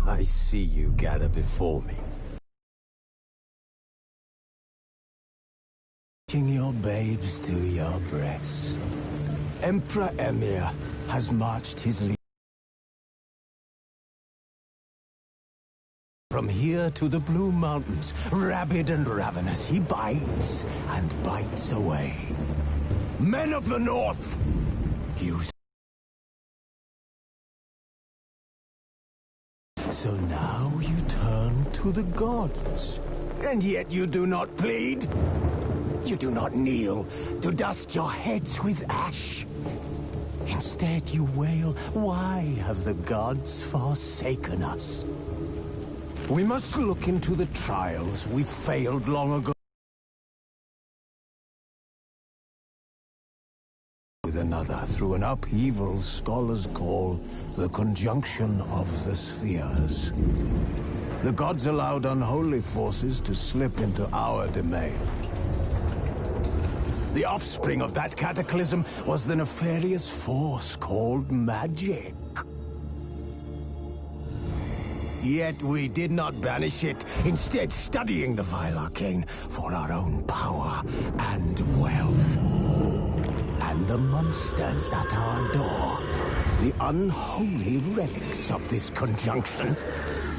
I see you gather before me. Taking your babes to your breast. Emperor Emir has marched his legion from here to the Blue Mountains. Rabid and ravenous, he bites and bites away. Men of the North, you... So now you turn to the gods, and yet you do not plead. You do not kneel to dust your heads with ash. Instead you wail, why have the gods forsaken us? We must look into the trials we failed long ago. With another through an upheaval scholars call the conjunction of the spheres. The gods allowed unholy forces to slip into our domain. The offspring of that cataclysm was the nefarious force called magic. Yet we did not banish it, instead studying the vile arcane for our own power and wealth. And the monsters at our door, the unholy relics of this conjunction.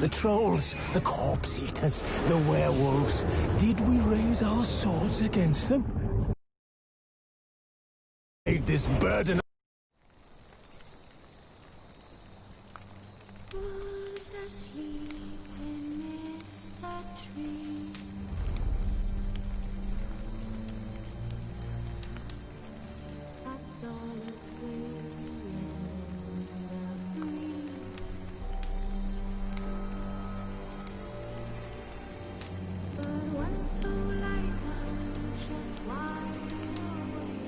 The trolls, the corpse eaters, the werewolves. Did we raise our swords against them? Made this burden. Who's asleep amidst the trees? That's all asleep in the breeze. But one so light just wide awake.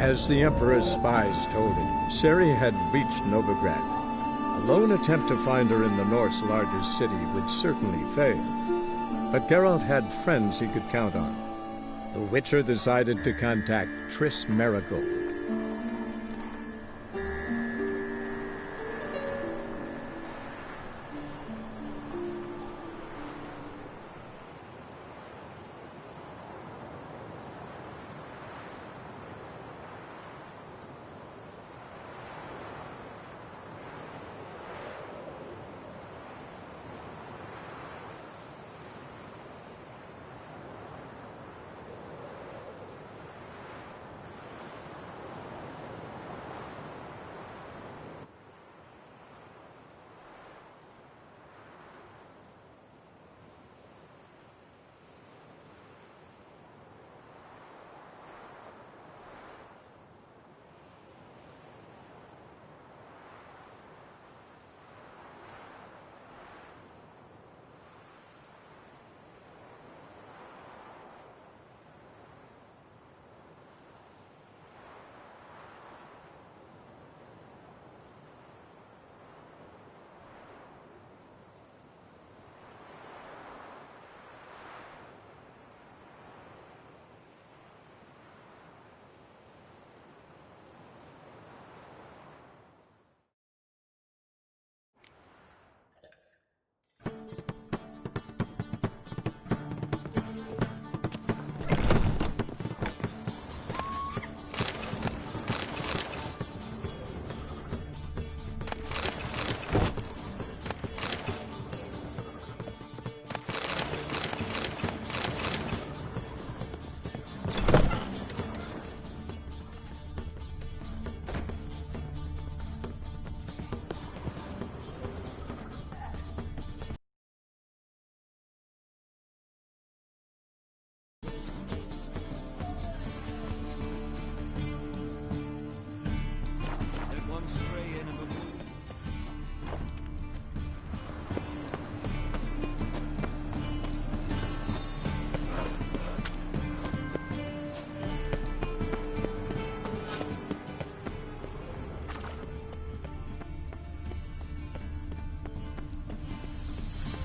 As the Emperor's spies told him, Ciri had reached Novigrad. A lone attempt to find her in the North's largest city would certainly fail. But Geralt had friends he could count on. The Witcher decided to contact Triss Merigold.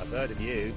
I've heard of you.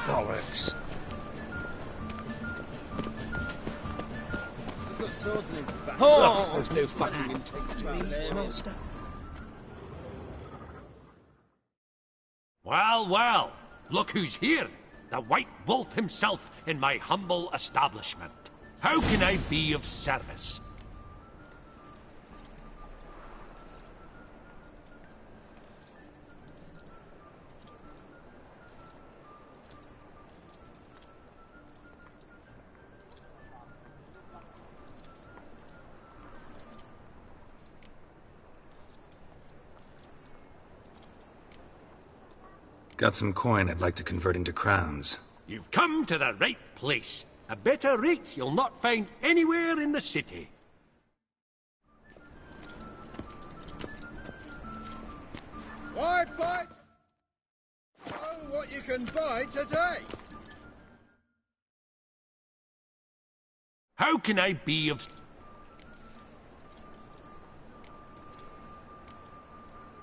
Bollocks. He's got swords in his back. Oh, there's no fucking integrity. Master. Well, well, look who's here. The White Wolf himself in my humble establishment. How can I be of service? Got some coin I'd like to convert into crowns. You've come to the right place. A better rate you'll not find anywhere in the city. Why bite? Oh, what you can buy today. How can I be of...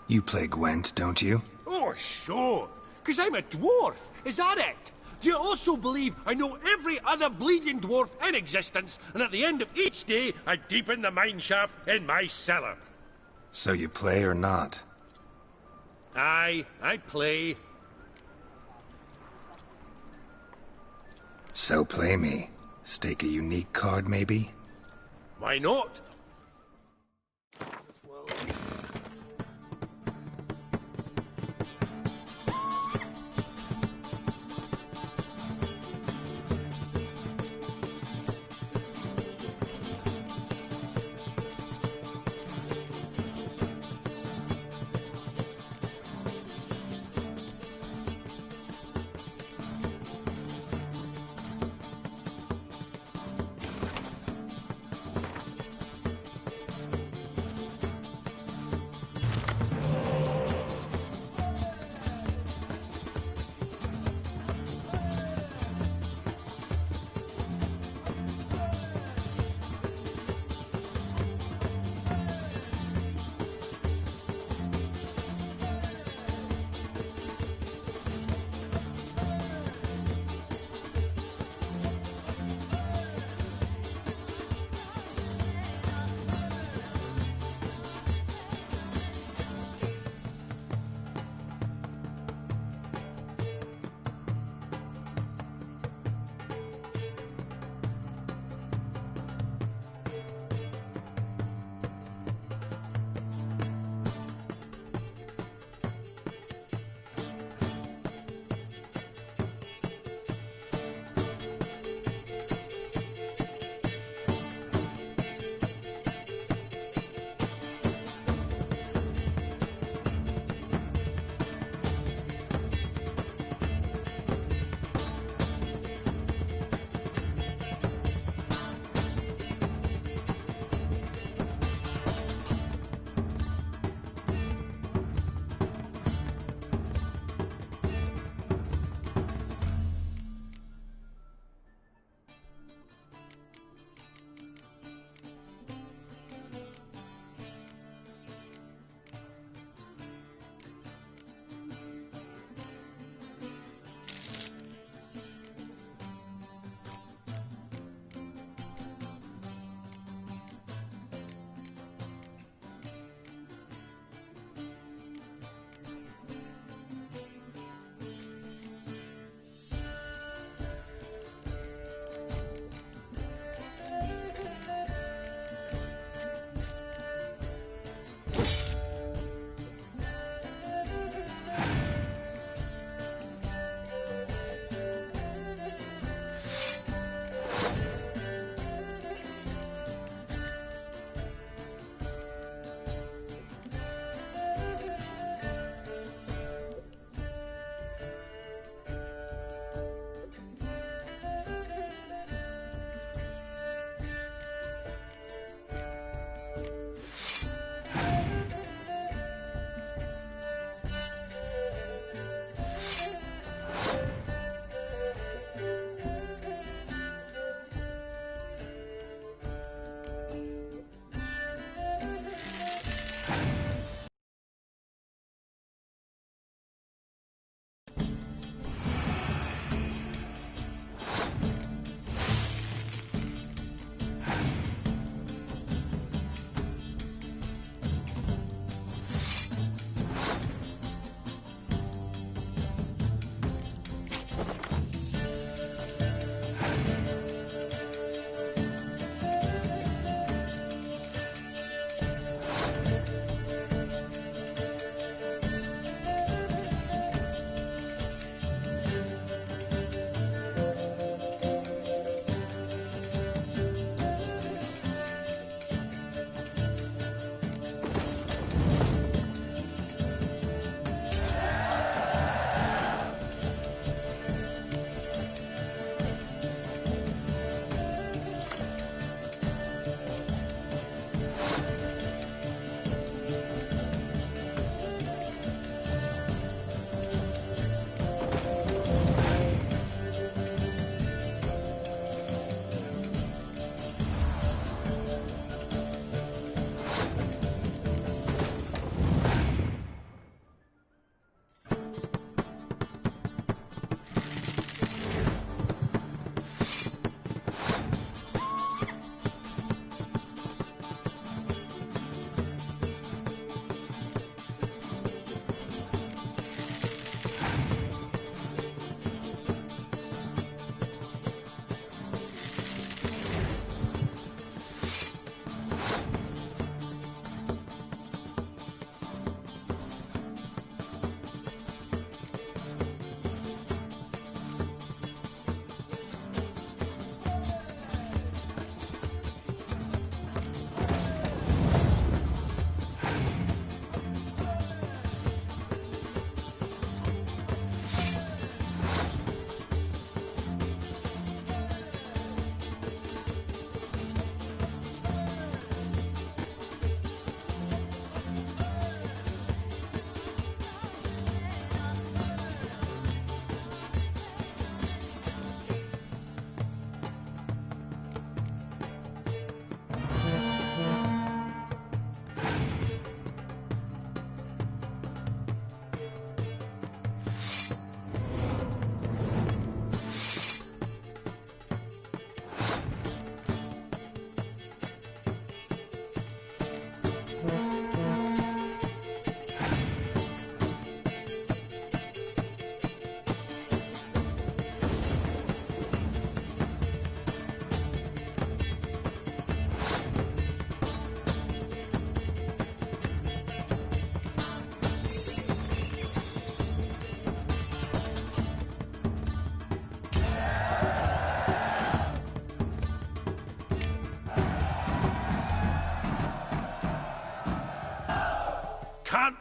You play Gwent, don't you? Oh, sure. 'Cause I'm a dwarf. Is that it? Do you also believe I know every other bleeding dwarf in existence, and at the end of each day, I deepen the mine shaft in my cellar? So you play or not? Aye, I play. So play me. Stake a unique card, maybe? Why not?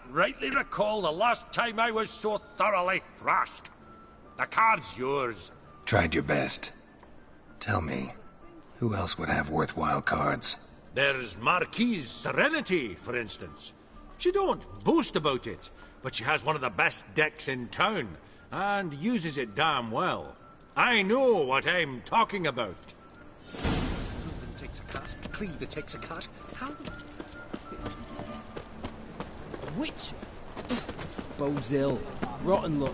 rightly recall the last time I was so thoroughly thrashed. The card's yours. Tried your best. Tell me, who else would have worthwhile cards? There's Marquise Serenity, for instance. She don't boast about it, but she has one of the best decks in town, and uses it damn well. I know what I'm talking about. Cleaver takes a cut. Cleaver takes a cut. How? Witch! Bodes ill. Rotten luck.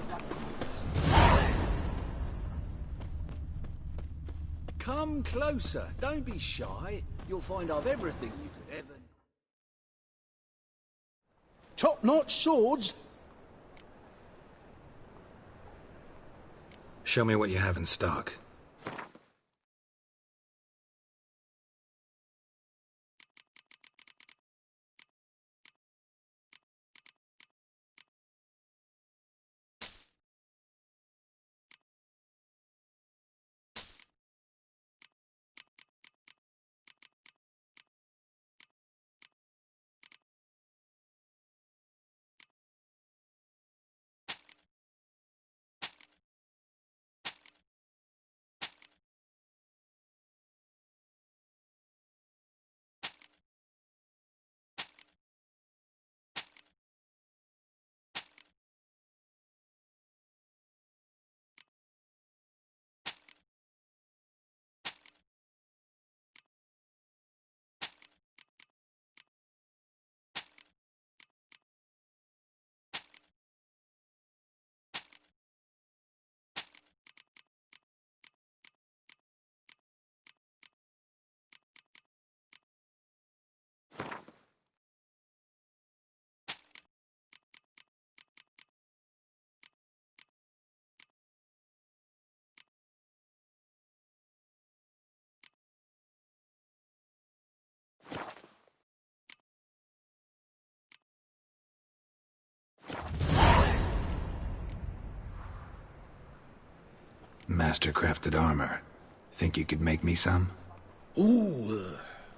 Come closer. Don't be shy. You'll find I've everything you could ever... Top-notch swords? Show me what you have in stock. Master-crafted armor. Think you could make me some? Ooh,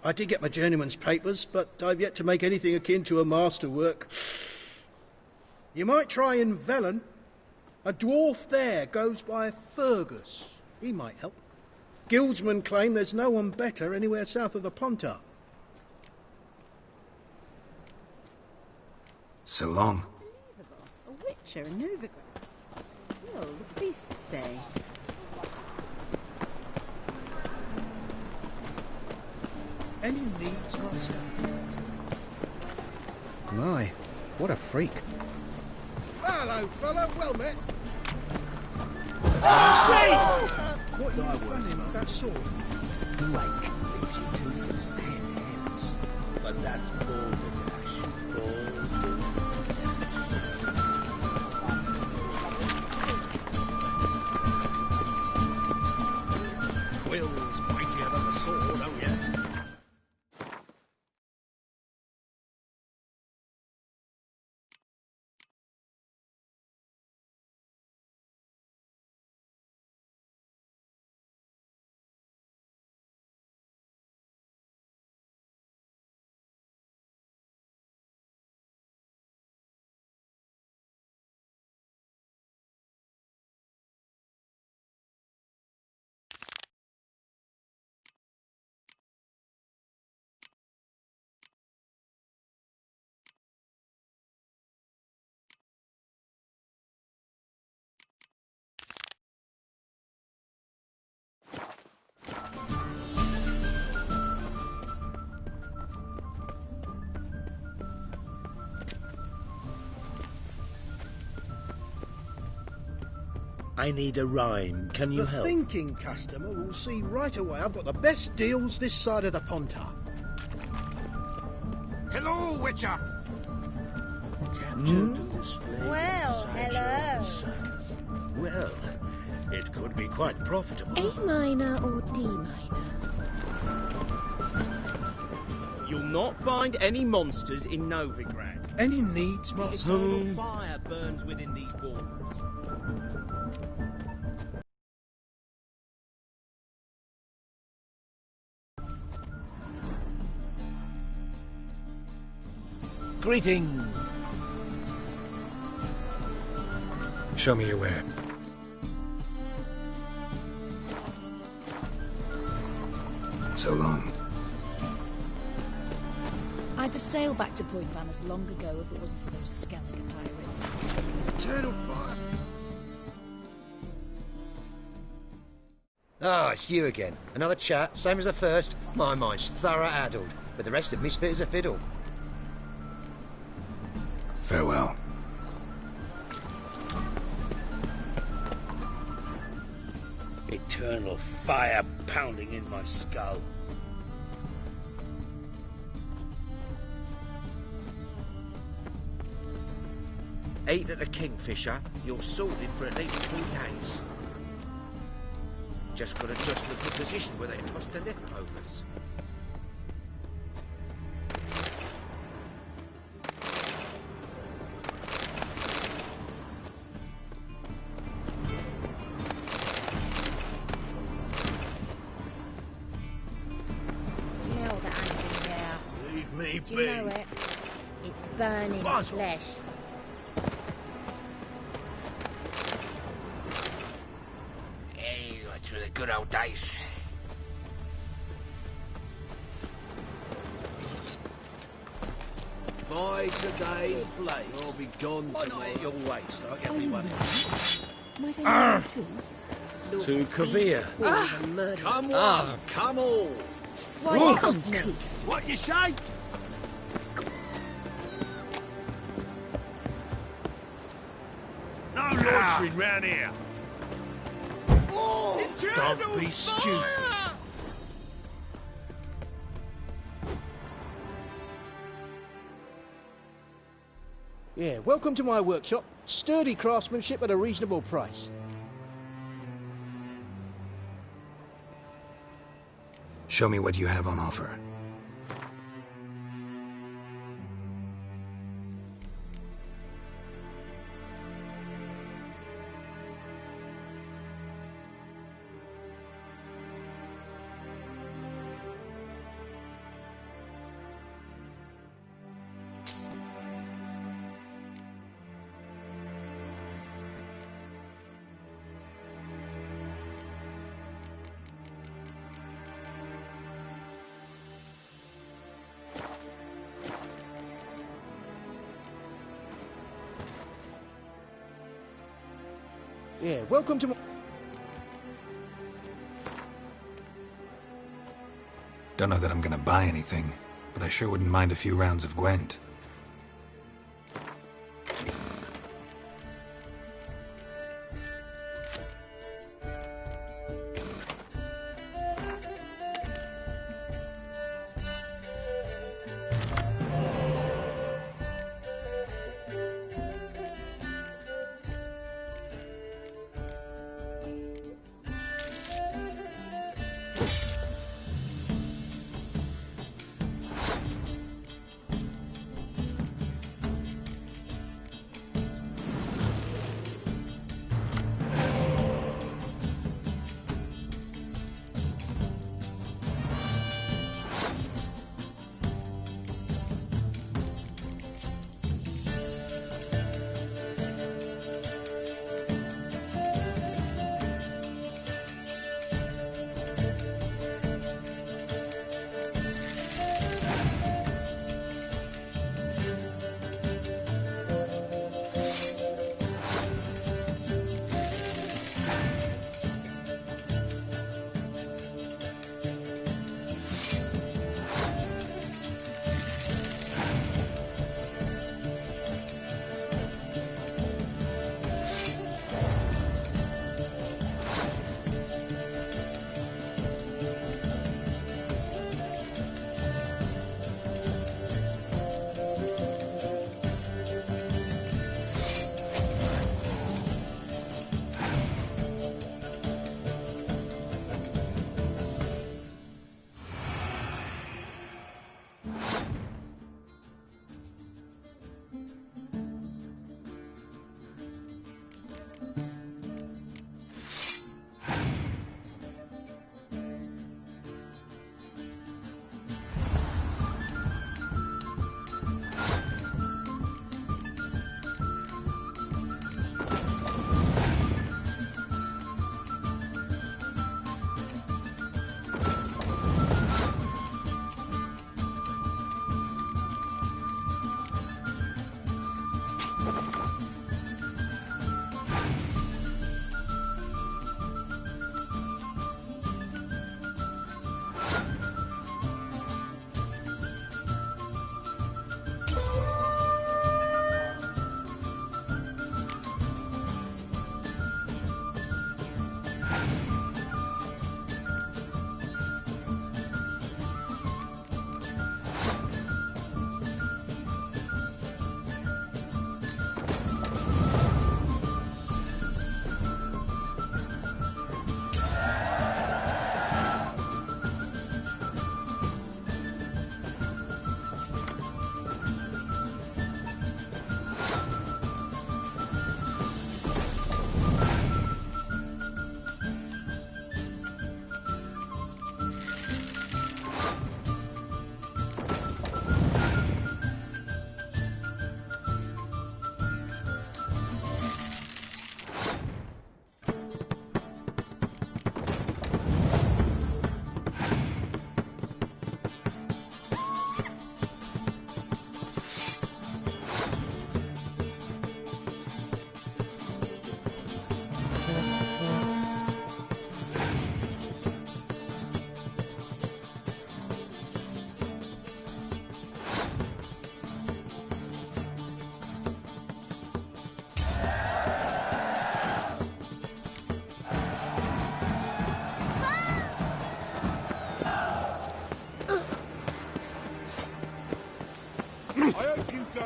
I did get my journeyman's papers, but I've yet to make anything akin to a masterwork. You might try in Velen. A dwarf there goes by Fergus. He might help. Guildsmen claim there's no one better anywhere south of the Pontar. So long. A witcher in Novigrad. Well, the priests say. Any needs, master? My, what a freak. Hello, fella. Well met. What are you running with that sword? Blake leaves you toothless and hairless. But that's balderdash. Quill's mightier than the sword, oh yes. I need a rhyme. Can you The help? thinking customer will see right away I've got the best deals this side of the Pontar. Hello, Witcher! Captured and displayed Well, at the sideshow hello. of the circus. Well, it could be quite profitable. A minor or D minor? You'll not find any monsters in Novigrad. Any needs, master? Eternal fire burns within these walls. Greetings. Show me your way. So long. I'd have sailed back to Point Vanus long ago if it wasn't for those Skellige pirates. Eternal fire. Ah, it's you again. Another chat, same as the first. My mind's thorough addled, but the rest of me's fit as a fiddle. Farewell. Eternal fire pounding in my skull. Eight at the Kingfisher, you're sorted for at least 2 days. Just got adjustment for position where they tossed the leftovers. Smell the onion there. Leave me Do you know it? It's burning flesh. Hey, through the good old days. By today, you'll be gone tomorrow. Your waist, like everyone else. Might I know too? To Kavir. Come on, come all. Why, comes me. What you say? No loitering round here. Don't be stupid. Yeah, welcome to my workshop. Sturdy craftsmanship at a reasonable price. Show me what you have on offer. Yeah, welcome to my... Don't know that I'm gonna buy anything, but I sure wouldn't mind a few rounds of Gwent.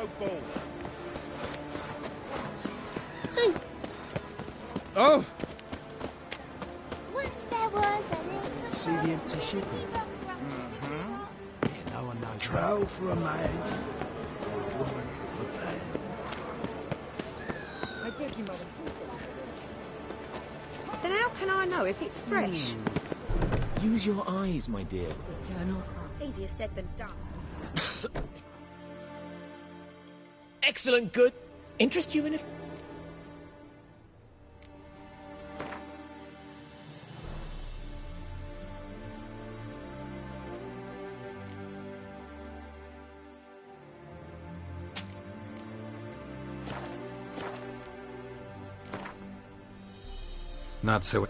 go bald. Oh! Once there was a little... See the empty ship? Yeah, no one knows. Troll for a man, for a woman, a man. I beg you, madam. Then how can I know if it's fresh? Use your eyes, my dear. Eternal. Easier said than done. Excellent, good. Interest you in it? Not so...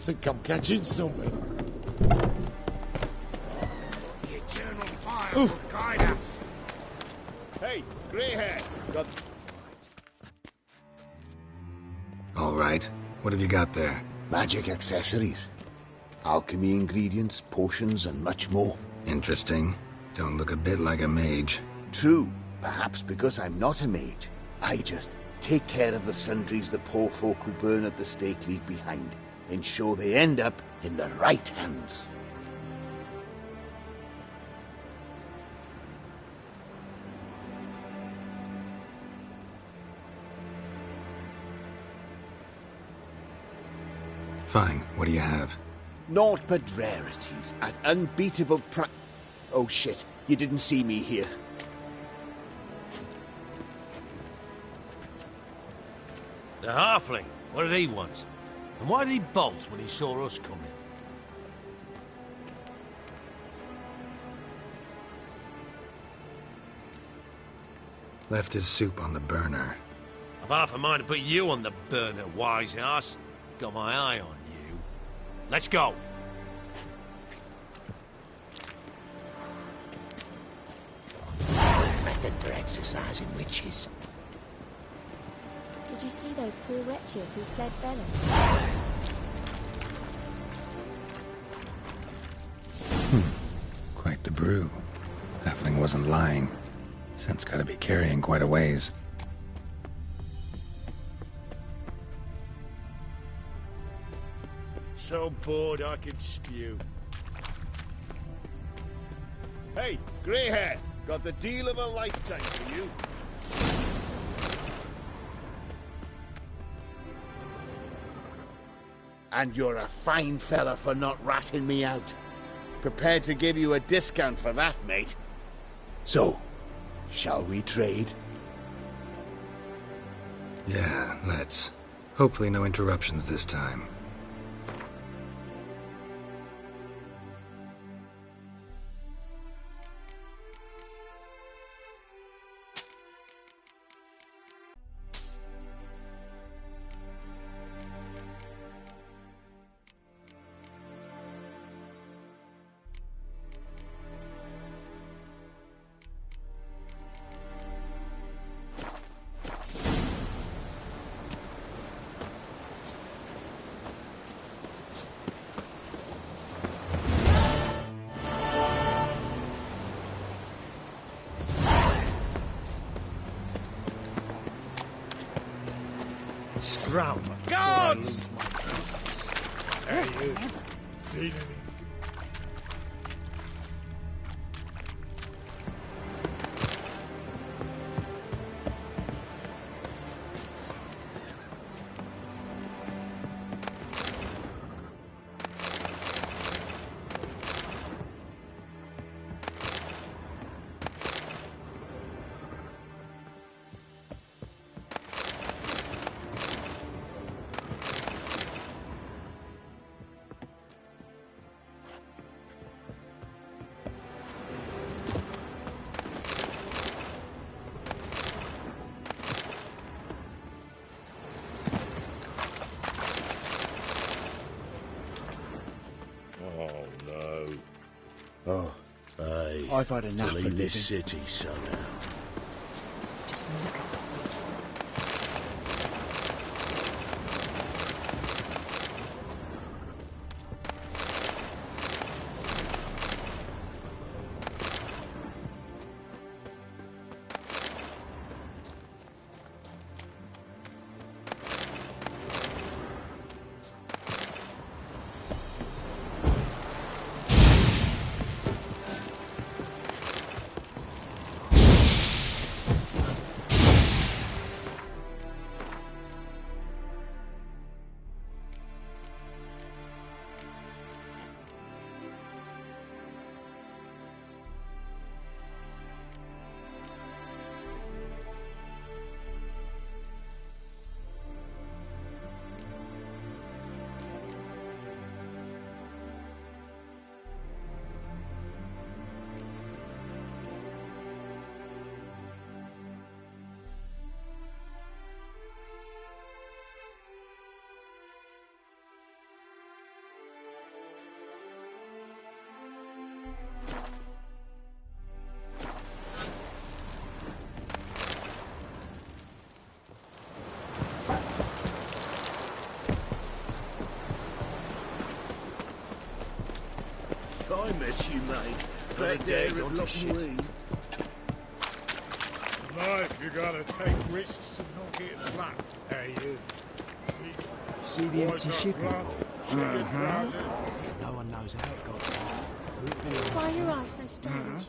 think I'm catching something. The eternal fire will guide us. Hey, grey hair. Got... All right. What have you got there? Magic accessories. Alchemy ingredients, potions, and much more. Interesting. Don't look a bit like a mage. True. Perhaps because I'm not a mage. I just take care of the sundries the poor folk who burn at the stake leave behind. Ensure they end up in the right hands. Fine. What do you have? Naught but rarities at unbeatable pri... Oh shit, you didn't see me here. The halfling. What did he want? And why did he bolt when he saw us coming? Left his soup on the burner. I've half a mind to put you on the burner, wise ass. Got my eye on you. Let's go. Method for exercising witches. Did you see those poor wretches who fled Velen? Quite the brew. Halfling wasn't lying. Scent's gotta be carrying quite a ways. So bored I could spew. Hey, grey hair. Got the deal of a lifetime for you. And you're a fine fella for not ratting me out. Prepared to give you a discount for that, mate. So, shall we trade? Yeah, let's. Hopefully no interruptions this time. Scrowl. Guards! Seen any? Oh, Aye. I've had enough to of leave this living. city somehow. Just look at the freak. I met you, mate. Back there at Lockwood. In life, you gotta take risks and not get flat. Hey, you. See the empty shipping glass, pool? trousers. Yeah, no one knows how it got there. Who it belongs Why are to. your eyes so strange?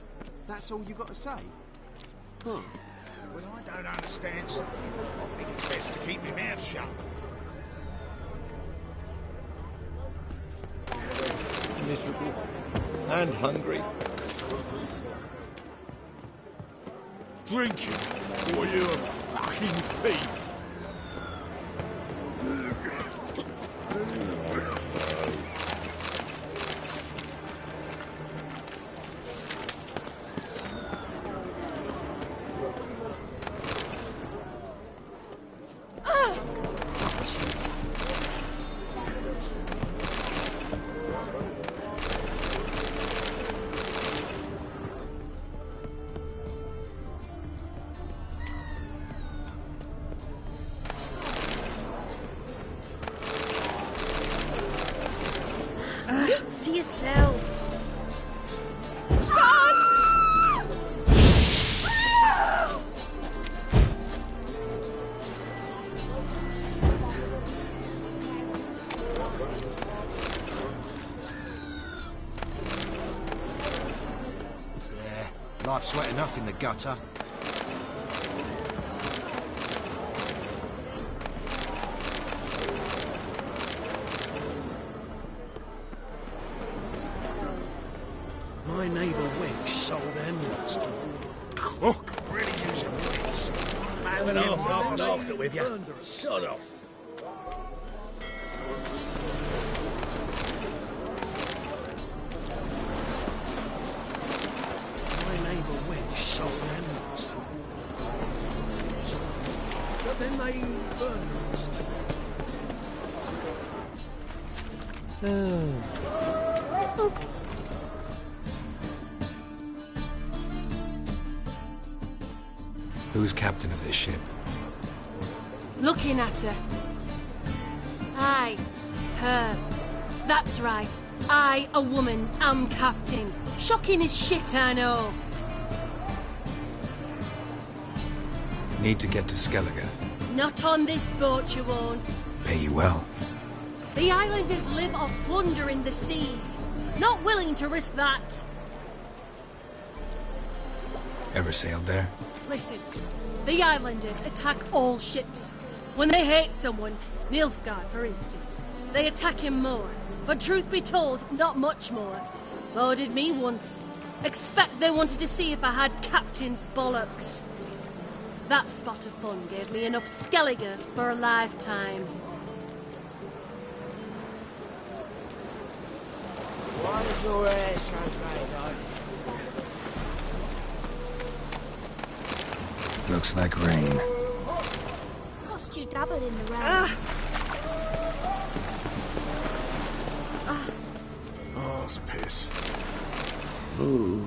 That's all you got to say? Well, I don't understand something. I think it's best to keep my mouth shut. Miserable. And hungry. Drinking? Or you a fucking thief? It's to yourself. Yeah, life's wet enough in the gutter. My neighbour wench sold amulets to Cook, really using this. Half and half it with you. Shut off. My neighbour wench sold amulets to but then they burned her instead. Who's captain of this ship? Looking at her. Aye, her. That's right. I, a woman, am captain. Shocking as shit, I know. Need to get to Skellige. Not on this boat, you won't. Pay you well. The islanders live off plunder in the seas. Not willing to risk that. Ever sailed there? Listen, the islanders attack all ships. When they hate someone, Nilfgaard for instance, they attack him more. But truth be told, not much more. Boarded me once. Expect they wanted to see if I had captain's bollocks. That spot of fun gave me enough Skellige for a lifetime. Why is your hair so grey, though? Looks like rain. Cost you double in the round. Arse piss. Ooh.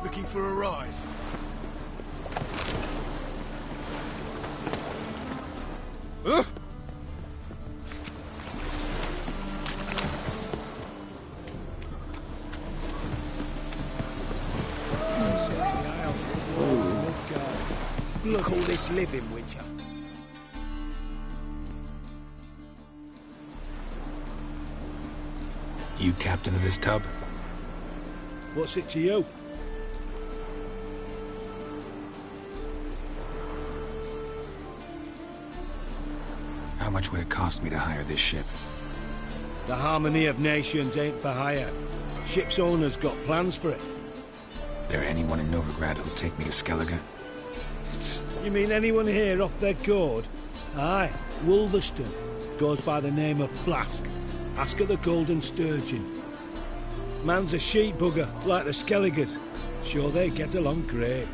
Looking for a rise? You call this living, would you? You captain of this tub? What's it to you? How much would it cost me to hire this ship? The harmony of nations ain't for hire. Ship's owner's got plans for it. There anyone in Novigrad who'll take me to Skellige? You mean anyone here off their gourd? Aye, Wolverston. Goes by the name of Flask. Ask at the Golden Sturgeon. Man's a sheep bugger, like the Skelligers. Sure they get along great.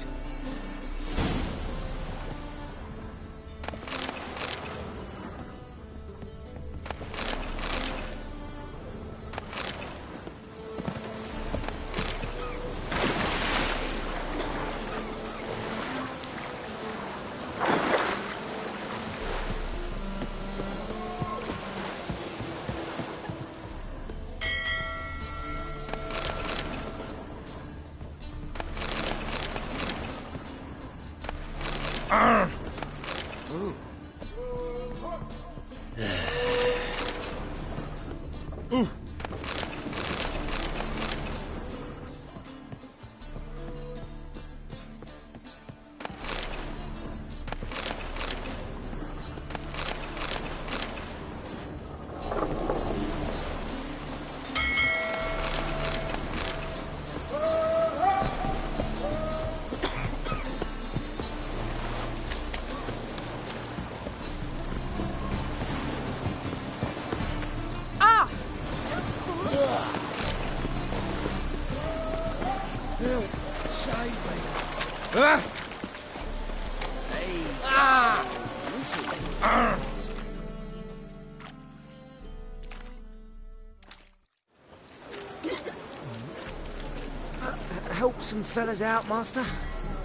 Help some fellas out, Master.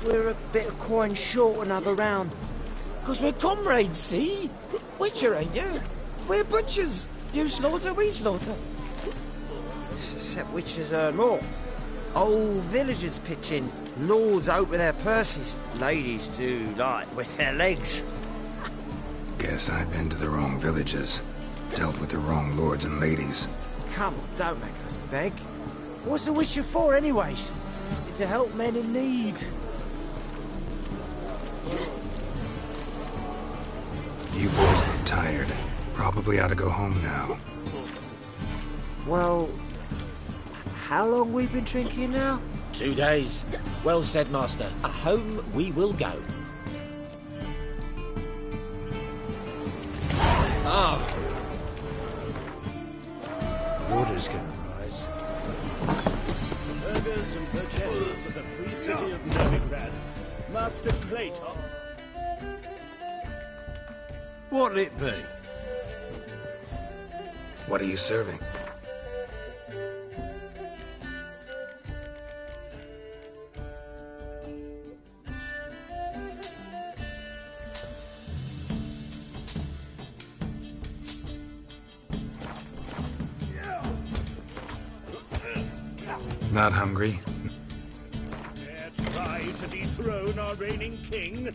We're a bit of coin short another round. 'Cause we're comrades, see? Witcher, ain't you? We're butchers. You slaughter, we slaughter. Except witches earn more. Old villagers pitch in. Lords out with their purses. Ladies do, like, with their legs. Guess I've been to the wrong villages. Dealt with the wrong lords and ladies. Come on, don't make us beg. What's the witcher for, anyways? It's to help men in need. You boys look tired. Probably ought to go home now. Well, how long we been drinking now? 2 days. Well said, Master. Home we will go. Order's gonna rise. Burghers and purchasers of the free city of Novigrad, Master Plato. What'll it be? What are you serving? Not hungry? Dare try to dethrone our reigning king?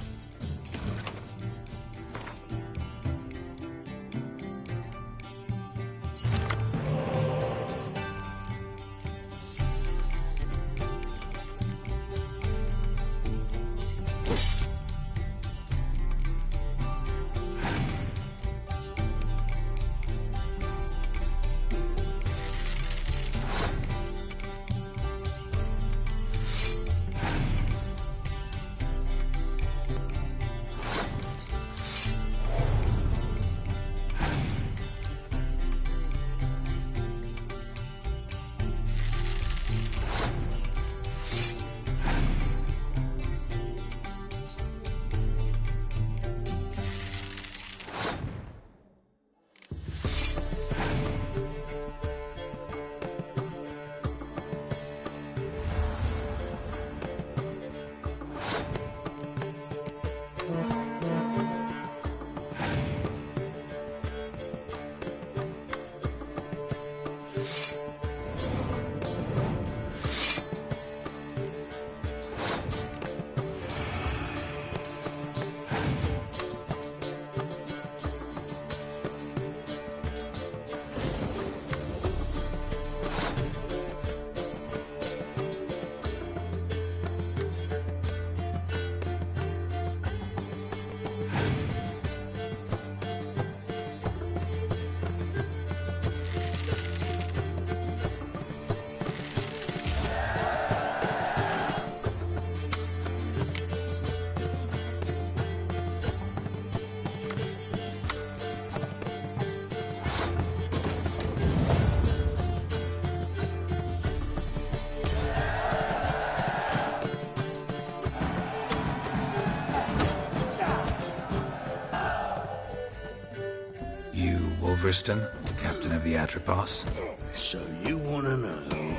Wolverston, captain of the Atropos. So you want to know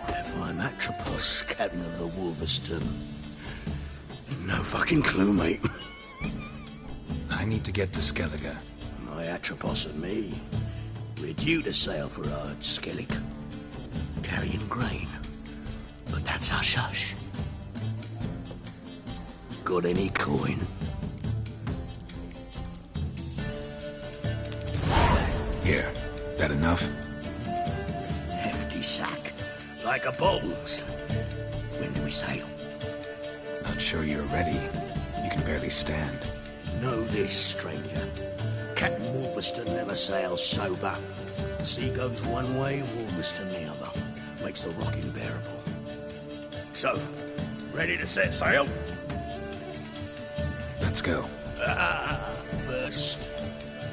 if I'm Atropos, captain of the Wolverston? No fucking clue, mate. I need to get to Skellige. My Atropos and me, we're due to sail for Ard Skellig, carrying grain. But that's hush-hush. Got any coin? Here. That enough? empty sack, like a bull's. When do we sail? Not sure you're ready. You can barely stand. Know this, stranger. Captain Wolverston never sails sober. The sea goes one way, Wolverston the other. Makes the rocking bearable. So, ready to set sail? Let's go. First,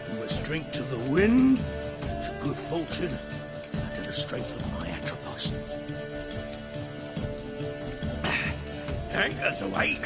we must drink to the wind, to good fortune, and to the strength of my Atropos. Anchors away.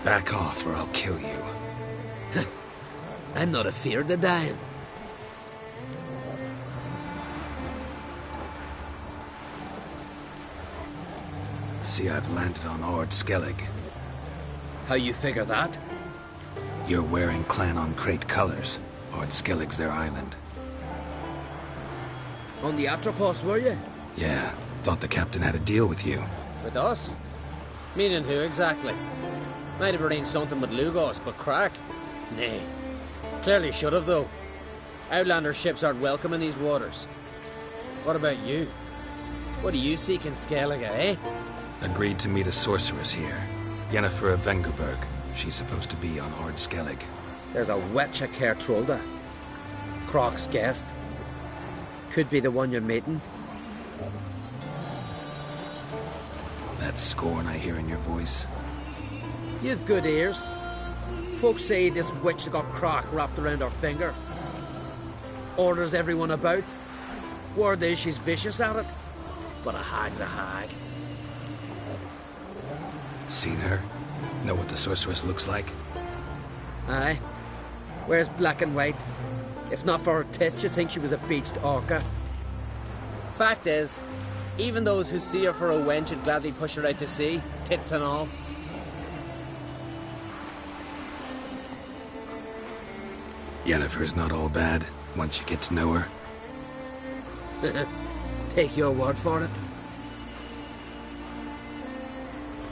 Back off or I'll kill you. I'm not afeard of dying. See, I've landed on Ord Skellig. How you figure that? You're wearing Clan on Crate colors. Ord Skellig's their island. On the Atropos, were you? Yeah, thought the captain had a deal with you. With us? Meaning who exactly? Might have arranged something with Lugos, but crack? Nay. Clearly should have, though. Outlander ships aren't welcome in these waters. What about you? What do you seek in Skellige, eh? Agreed to meet a sorceress here. Yennefer of Vengerberg. She's supposed to be on Ord Skellig. There's a wetcha Kertrolda. Croc's guest. Could be the one you're meeting. That scorn I hear in your voice. You've good ears. Folks say this witch got crack wrapped around her finger. Orders everyone about. Word is she's vicious at it. But a hag's a hag. Seen her? Know what the sorceress looks like? Aye. Wears black and white. If not for her tits, you'd think she was a beached orca. Fact is, even those who see her for a wench would gladly push her out to sea, tits and all. Yennefer's not all bad, once you get to know her. Take your word for it.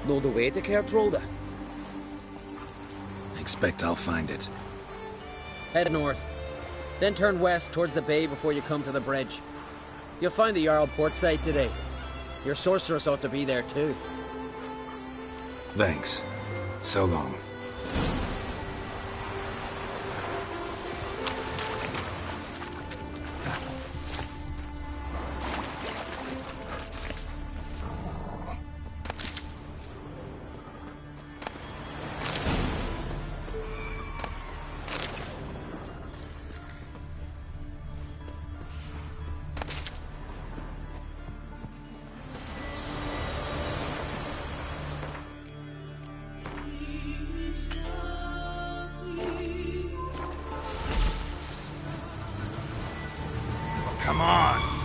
Know the way to Kertrolda? Expect I'll find it. Head north. Then turn west towards the bay before you come to the bridge. You'll find the Jarl port site today. Your sorceress ought to be there too. Thanks. So long. Come on!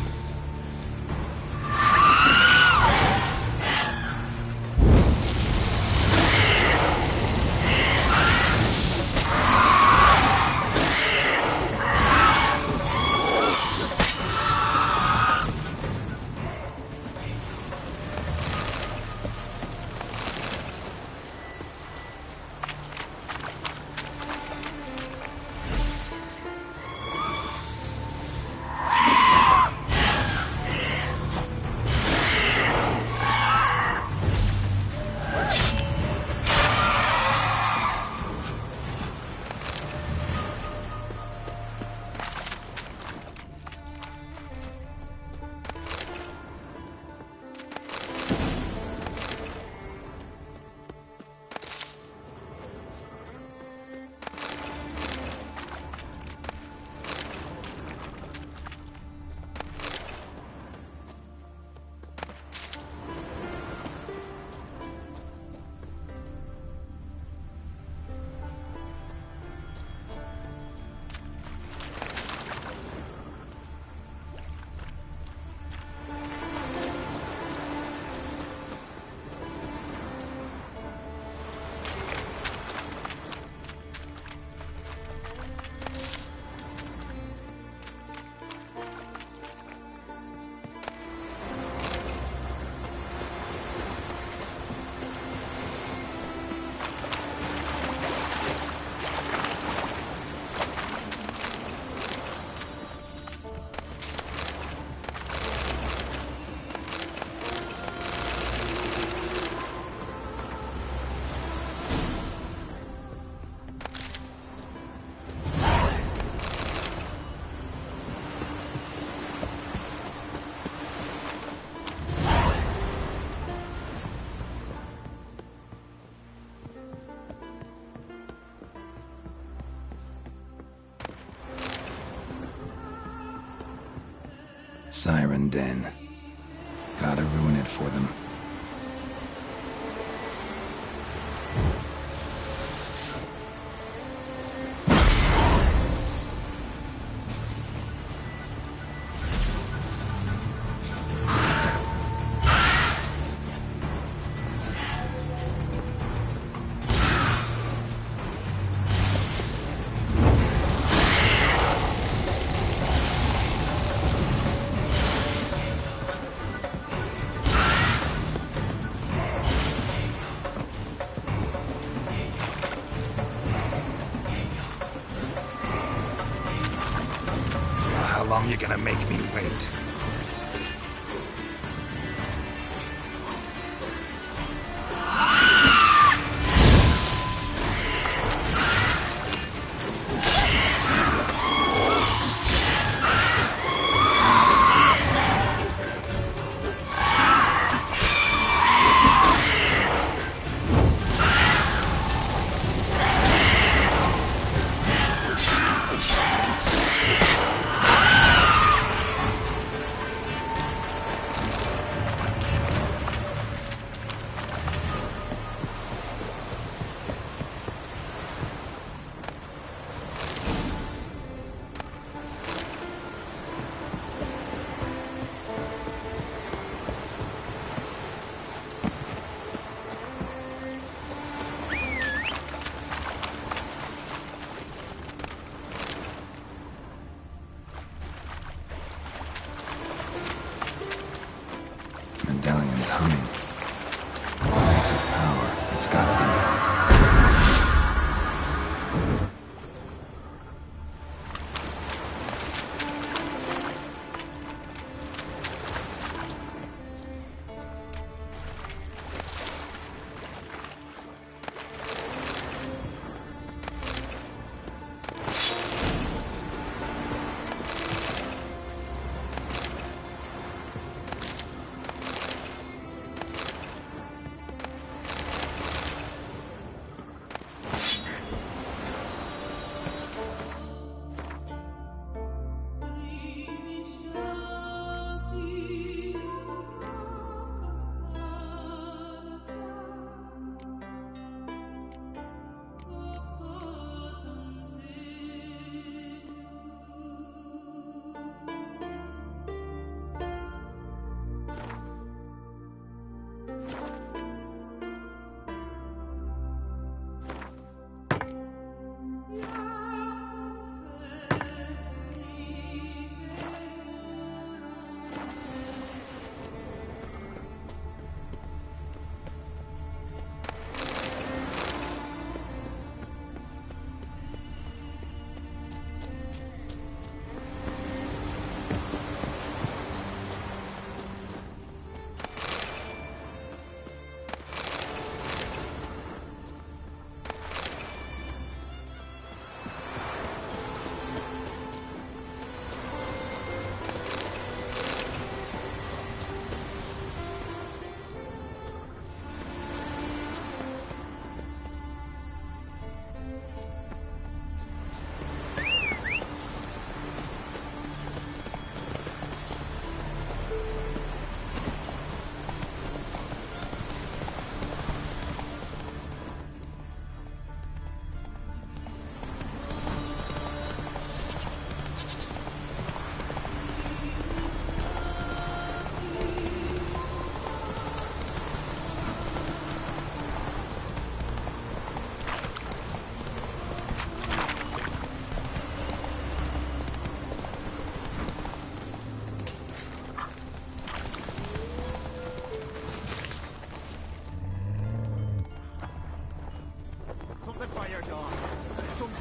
Siren Den. Gotta ruin it for them. How long you gonna make me wait?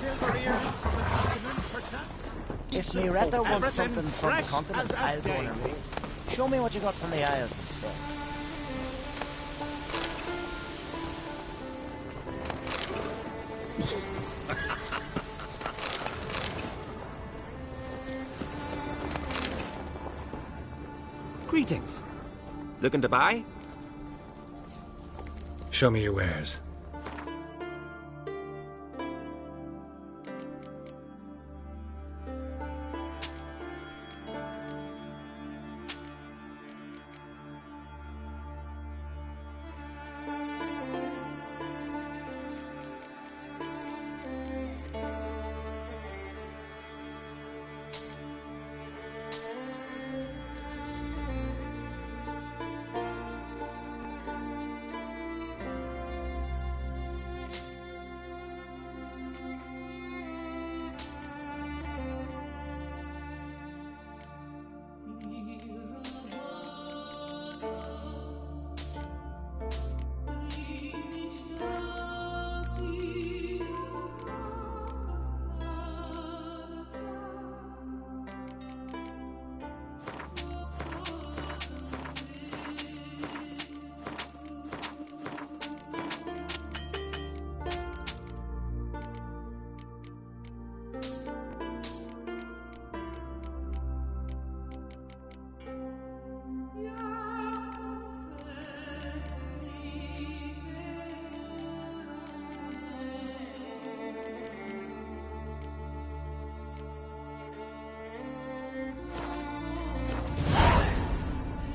silver earrings from the continent, perchance? If Miretta wants Everything something from the fresh continent, as a I'll go on her daisy. way. Show me what you got from the Isles instead. Greetings. Looking to buy? Show me your wares.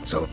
So,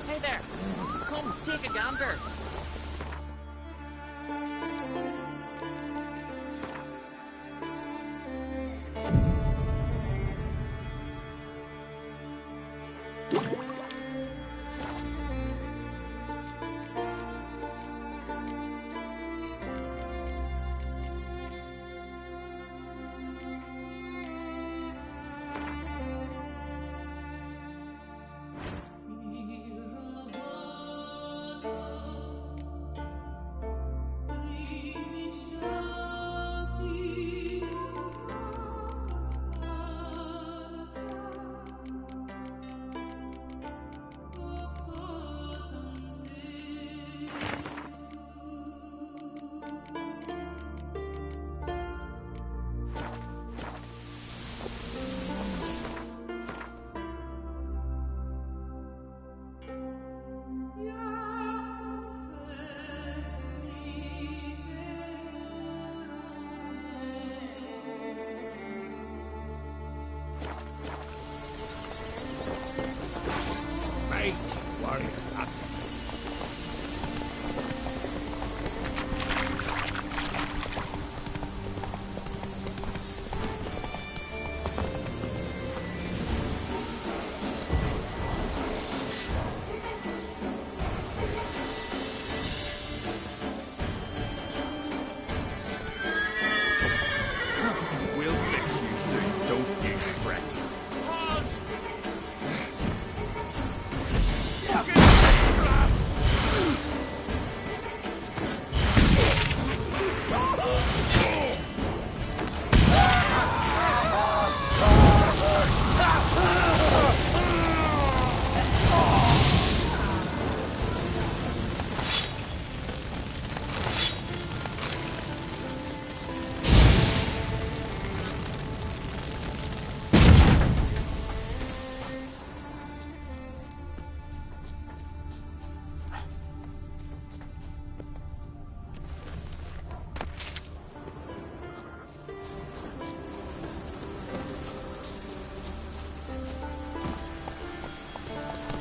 Hey there! Come, take a gander.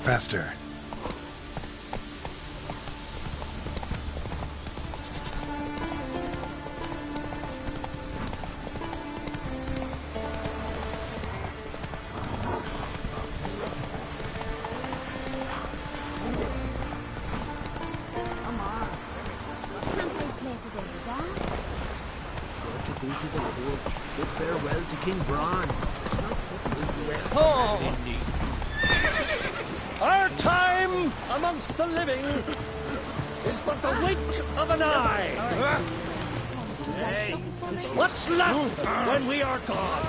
faster. Can't I play today, Dad? Got to go to the court. Bid farewell to King Bran. It's not football Oh! Our time amongst the living is but the wink of an eye. What's left when we are gone?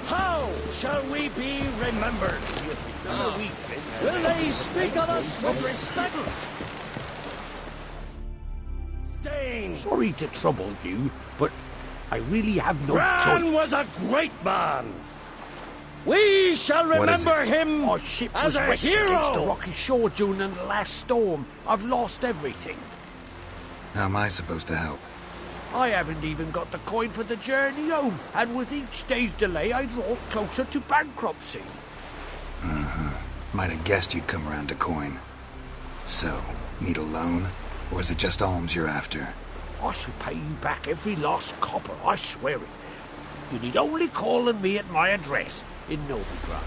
How shall we be remembered? Will they speak of us with respect? Stain! Sorry to trouble you, but I really have no Bran choice. was a great man. We shall remember him Our ship as was a wrecked against the hero. rocky shore during the last storm. I've lost everything. How am I supposed to help? I haven't even got the coin for the journey home, and with each day's delay, I draw closer to bankruptcy. Might have guessed you'd come around to coin. So, need a loan? Or is it just alms you're after? I shall pay you back every last copper, I swear it. You need only call on me at my address in Novigrad.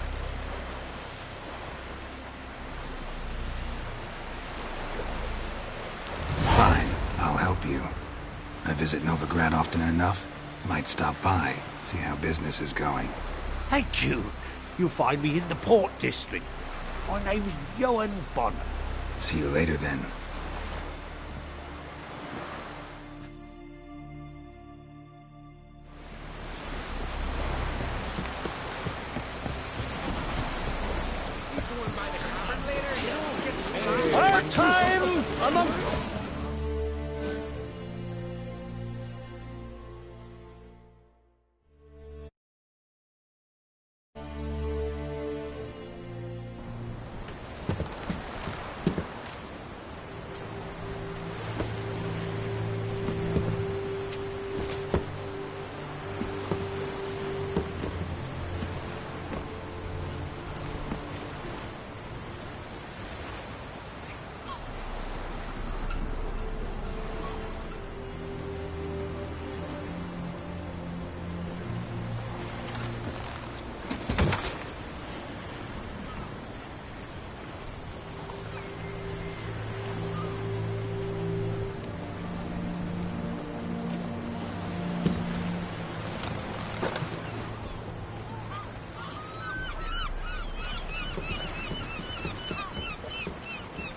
Fine, I'll help you. I visit Novigrad often enough. Might stop by, see how business is going. Thank you. You'll find me in the Port District. My name's Johan Bonner. See you later then. Our time amongst...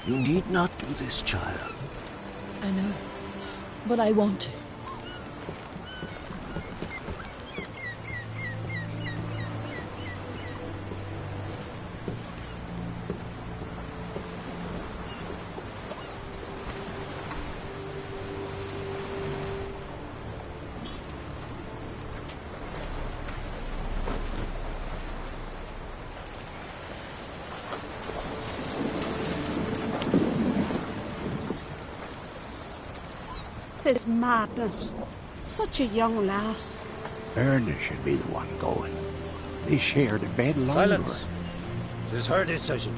You need not do this, child. I know, but I want to. Tis madness. Such a young lass. Erna should be the one going. They shared a bed longer. Silence. It is her decision.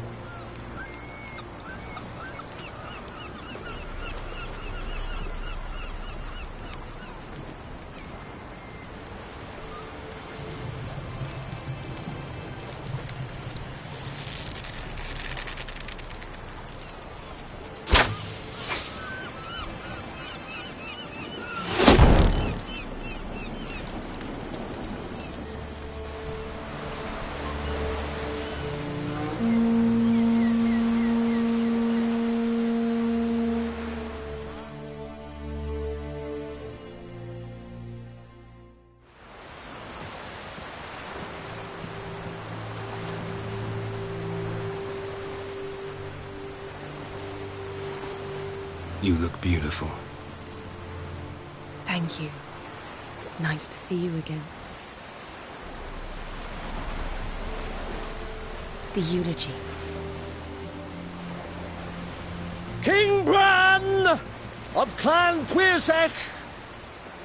You look beautiful. Thank you. Nice to see you again. The eulogy. King Bran of Clan Tuirsech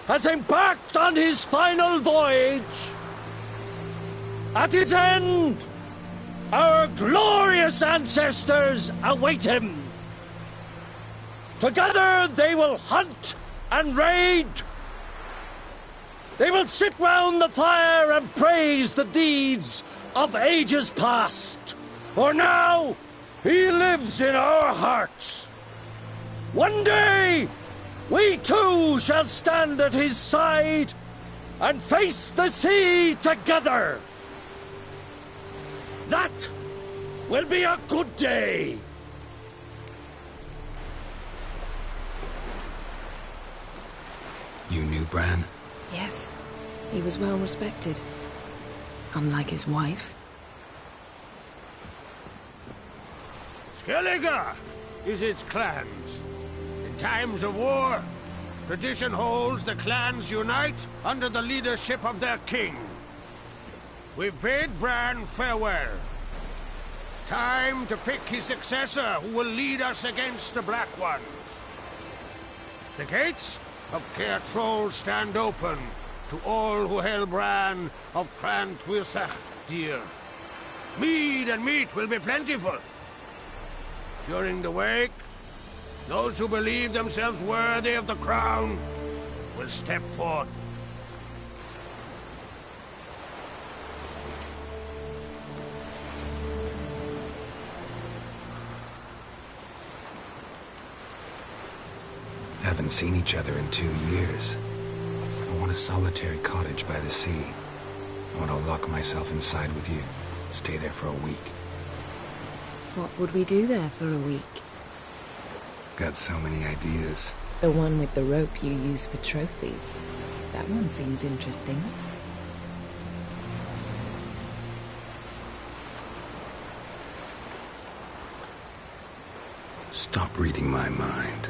has embarked on his final voyage. At its end, our glorious ancestors await him. Together they will hunt and raid. They will sit round the fire and praise the deeds of ages past. For now, he lives in our hearts. One day, we too shall stand at his side and face the sea together. That will be a good day. You knew Bran? Yes. He was well respected. Unlike his wife. Skellige is its clans. In times of war, tradition holds the clans unite under the leadership of their king. We've bid Bran farewell. Time to pick his successor who will lead us against the Black Ones. The gates of Caer Troll stand open to all who held Bran of Clan Twisach dear. Mead and meat will be plentiful. During the wake, those who believe themselves worthy of the crown will step forth. Haven't seen each other in 2 years. I want a solitary cottage by the sea. I want to lock myself inside with you. Stay there for a week. What would we do there for a week? Got so many ideas. The one with the rope you use for trophies. That one seems interesting. Stop reading my mind.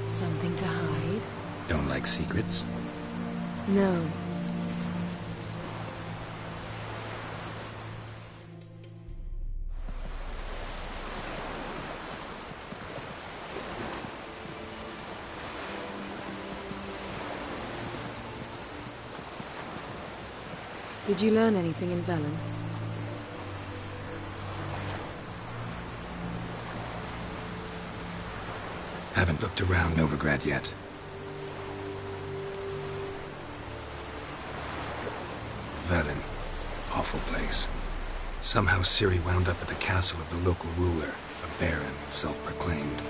Something to hide? Don't like secrets? No. Did you learn anything in Velen? Haven't looked around Novigrad yet. Velen. Awful place. Somehow Ciri wound up at the castle of the local ruler, a baron, self-proclaimed.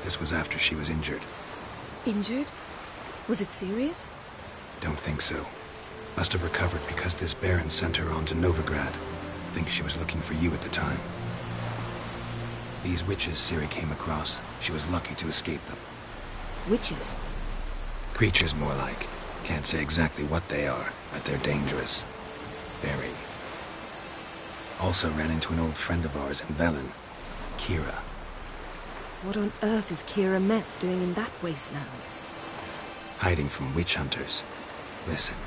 This was after she was injured. Injured? Was it serious? Don't think so. Must have recovered because this baron sent her on to Novigrad. Think she was looking for you at the time. These witches Ciri came across, she was lucky to escape them. Witches? Creatures, more like. Can't say exactly what they are, but they're dangerous. Very. Also ran into an old friend of ours in Velen, Kira. What on earth is Kira Metz doing in that wasteland? Hiding from witch hunters. Listen,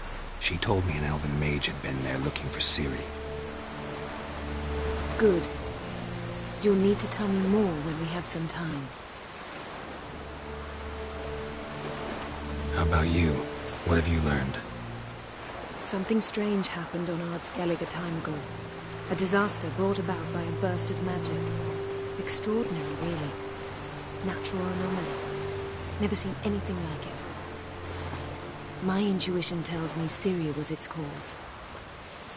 she told me an elven mage had been there looking for Ciri. Good. You'll need to tell me more when we have some time. How about you? What have you learned? Something strange happened on Skellige a time ago. A disaster brought about by a burst of magic. Extraordinary, really. Natural anomaly. Never seen anything like it. My intuition tells me Syria was its cause.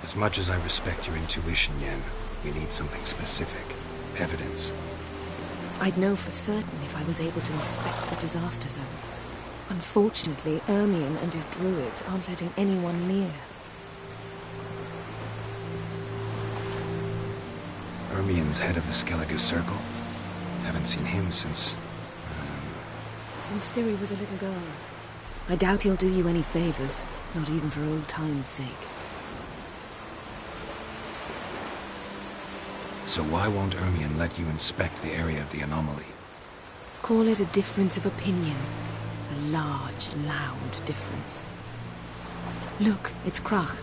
As much as I respect your intuition, Yen, we need something specific. Evidence. I'd know for certain if I was able to inspect the disaster zone. Unfortunately, Ermion and his druids aren't letting anyone near. Ermion's head of the Skellige Circle? Haven't seen him since... Since Ciri was a little girl. I doubt he'll do you any favors, not even for old time's sake. So why won't Ermion let you inspect the area of the anomaly? Call it a difference of opinion. A large, loud difference. Look, it's Krach.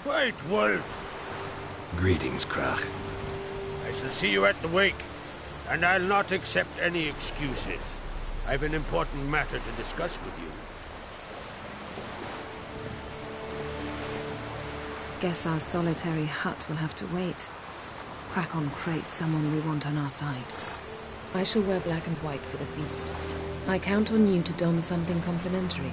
White Wolf. Greetings, Krach. I shall see you at the wake, and I'll not accept any excuses. I've an important matter to discuss with you. Guess our solitary hut will have to wait. Crack on crate someone we want on our side. I shall wear black and white for the feast. I count on you to don something complimentary.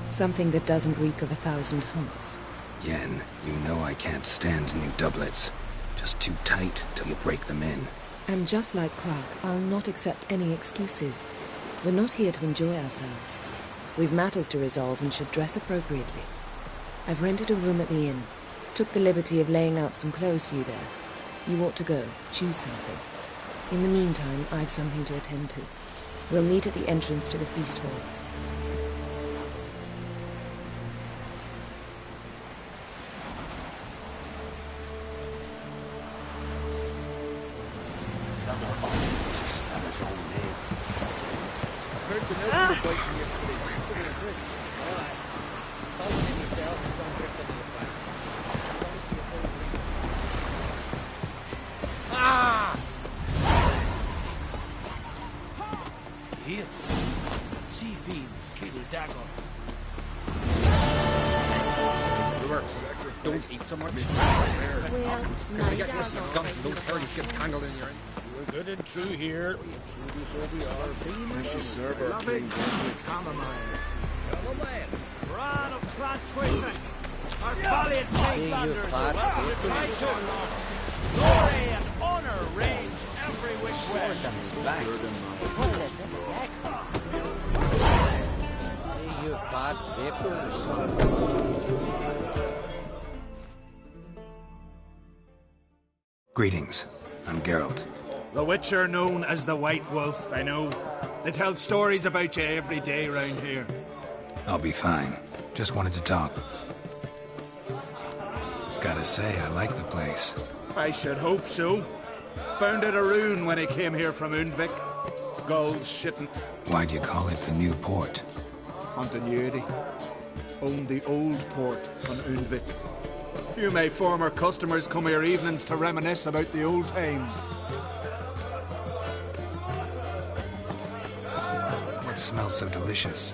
Something that doesn't reek of 1,000 hunts. Yen, you know I can't stand new doublets. Just too tight till you break them in. And just like Crack, I'll not accept any excuses. We're not here to enjoy ourselves. We've matters to resolve and should dress appropriately. I've rented a room at the inn. Took the liberty of laying out some clothes for you there. You ought to go. Choose something. In the meantime, I've something to attend to. We'll meet at the entrance to the feast hall. Here. Sea fiends, Kittle Dagger. Don't eat so much. Can I get this gun from those hairs get tangled in your end? We're good and true here. Truly so we are. Mrs. Server, King Chamomile. Ran of Clan Twisson, our valiant Mainlanders are welcome to Triton. Glory and honor range every which way. Swords on his back. Hey, you bad vapor or something. Greetings. I'm Geralt. The Witcher known as the White Wolf, I know. They tell stories about you every day round here. I'll be fine. Just wanted to talk. Gotta say, I like the place. I should hope so. Found it a rune when I came here from Undvik. Gulls shitting. Why'd you call it the New Port? Continuity. Owned the old port on Undvik. Few of my former customers come here evenings to reminisce about the old times. What smells so delicious?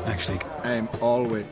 Actually, I'm always...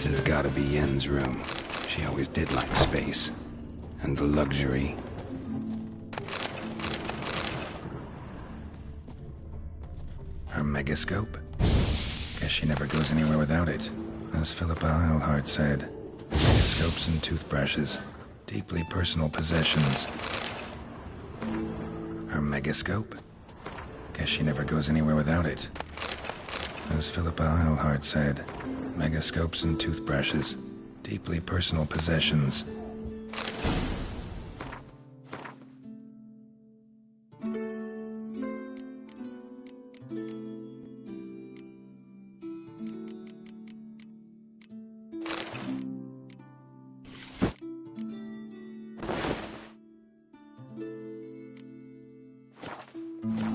This has gotta be Yen's room. She always did like space. And luxury. Her megascope? Guess she never goes anywhere without it. As Philippa Eilhart said, megascopes and toothbrushes. Deeply personal possessions. Her megascope? Guess she never goes anywhere without it. As Philippa Eilhart said, megascopes and toothbrushes. Deeply personal possessions.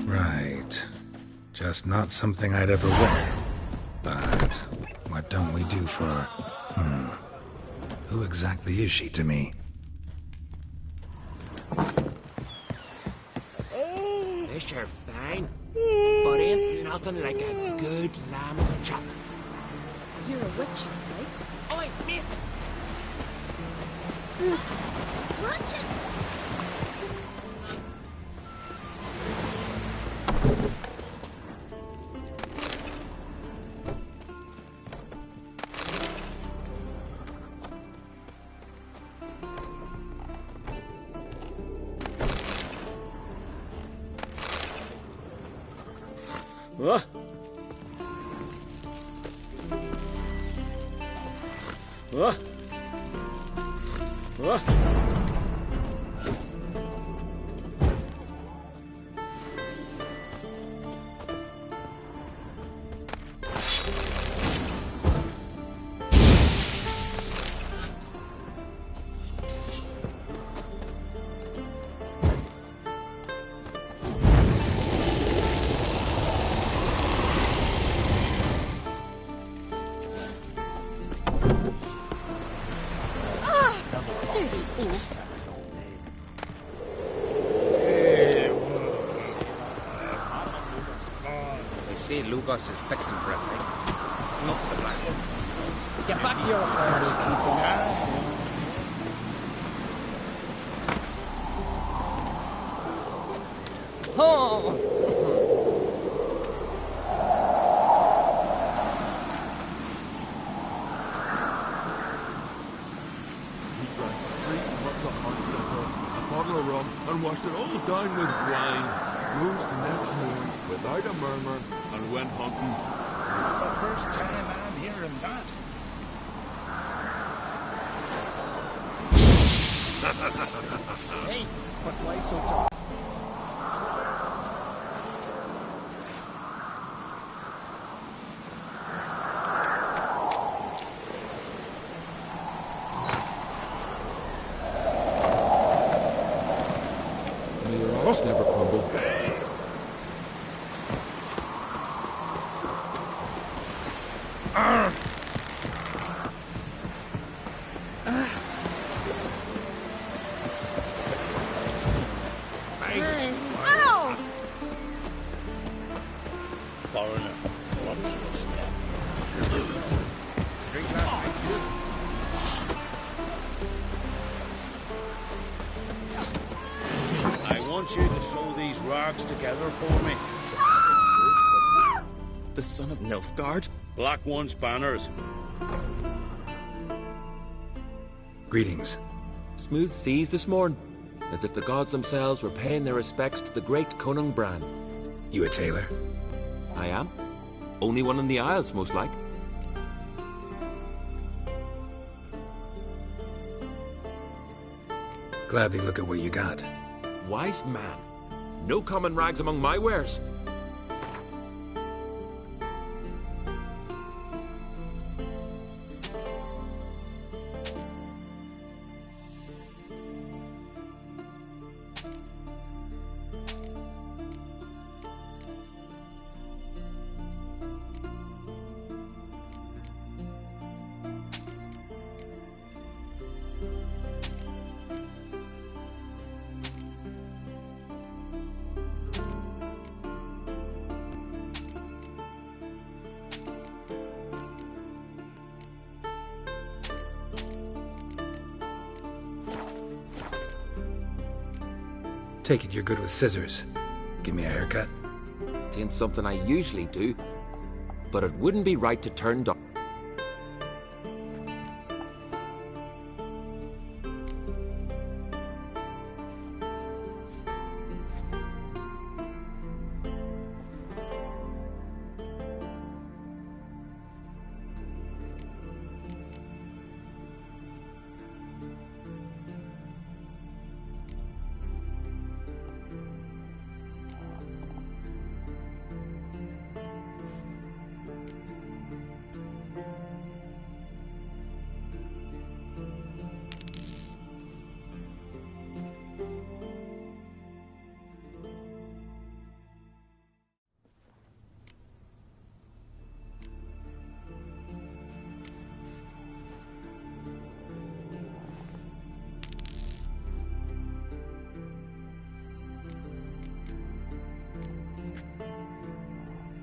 Right. Just not something I'd ever wear. But what don't we do for... Who exactly is she to me? This you're fine, but ain't nothing like a good lamb chop. You're a witch, right? Oi, mate! Watch it! Huh? Huh? Huh? See, Lugos is fixing for a fight. Not the black ones. Get back to your affairs. Keep an eye. Oh! He drank 3 pots of hot stuff, a bottle of rum, and washed it all down with wine. Rose the next morning without a murmur and went hunting. The first time I'm hearing that. Hey, but why so tall? May your house never crumble. Ow! Foreigner, watch your step. Drink last night, too. I want you to sew these rags together for me. The son of Nilfgaard? Black One's banners. Greetings. Smooth seas this morn, as if the gods themselves were paying their respects to the great Conung Bran. You a tailor? I am. Only one in the Isles, most like. Gladly look at what you got. Wise man. No common rags among my wares. Take it you're good with scissors. Give me a haircut. It ain't something I usually do, but it wouldn't be right to turn down.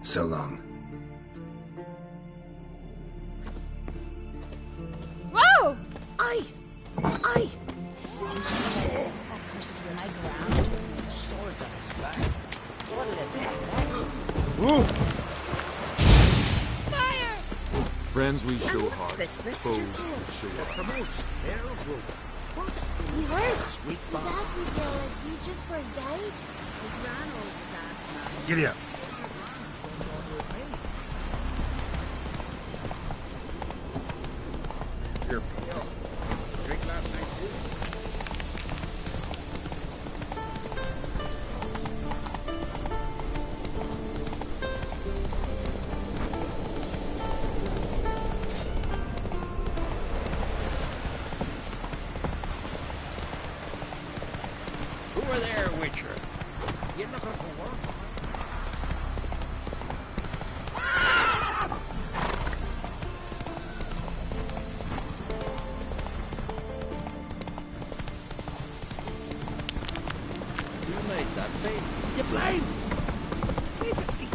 So long. Whoa! Aye! That curse of my ground. Swords on his back. What did it Whoa! Fire! Friends we show what's heart. this mixture Foes for? we show The heart. most terrible. Whoops. We heard. Sweet Did bomb. that reveal if you just were gay? Giddy up. Here, drink last night too. Who are there, Witcher? You looking for work? Who made that thing? You blind! Need to see.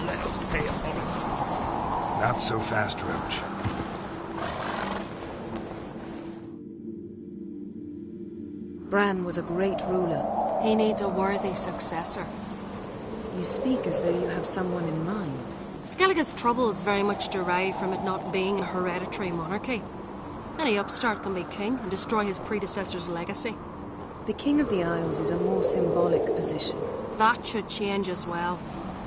Let us pay a homage. Not so fast, Roach. Bran was a great ruler. He needs a worthy successor. You speak as though you have someone in mind. Skellige's troubles very much derive from it not being a hereditary monarchy. Any upstart can be king and destroy his predecessor's legacy. The King of the Isles is a more symbolic position. That should change as well.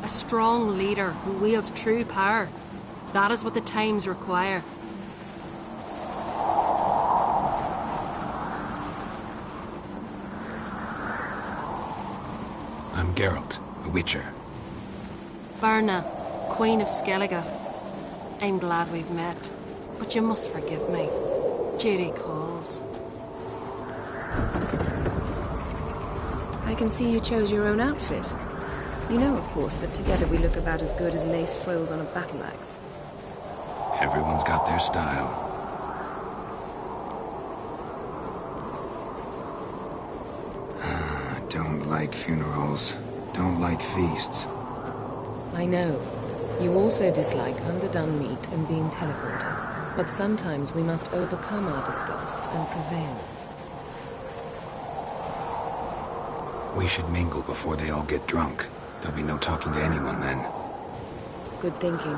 A strong leader who wields true power. That is what the times require. I'm Geralt, a Witcher. Berna, Queen of Skellige. I'm glad we've met, but you must forgive me. Duty calls. I can see you chose your own outfit. You know, of course, that together we look about as good as lace frills on a battle axe. Everyone's got their style. Don't like funerals. Don't like feasts. I know. You also dislike underdone meat and being teleported. But sometimes we must overcome our disgusts and prevail. We should mingle before they all get drunk. There'll be no talking to anyone then. Good thinking.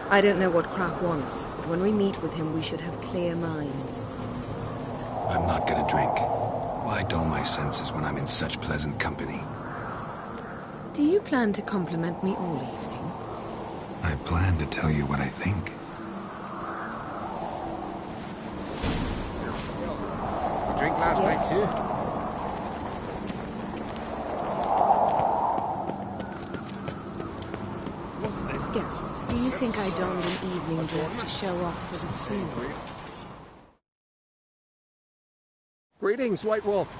I don't know what Krach wants, but when we meet with him we should have clear minds. I'm not gonna drink. Why dull my senses when I'm in such pleasant company? Do you plan to compliment me all evening? I plan to tell you what I think. You drink last night too? What's this? Geralt, do you think I donned an evening dress to show off for the scene? Greetings, White Wolf.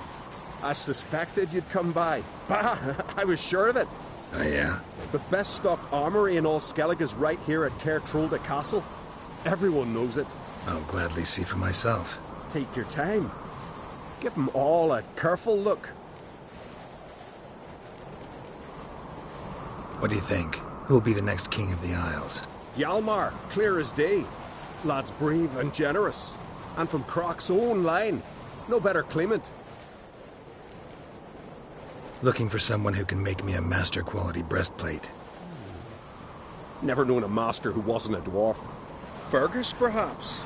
I suspected you'd come by. Bah! I was sure of it. Oh, yeah? The best stocked armory in all Skellige is right here at Caer Trolde Castle. Everyone knows it. I'll gladly see for myself. Take your time. Give them all a careful look. What do you think? Who'll be the next king of the Isles? Hjalmar, clear as day. Lad's brave and generous. And from Croc's own line. No better claimant. Looking for someone who can make me a master-quality breastplate. Never known a master who wasn't a dwarf. Fergus, perhaps?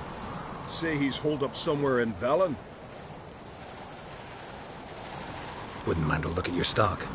Say he's holed up somewhere in Velen. Wouldn't mind a look at your stock.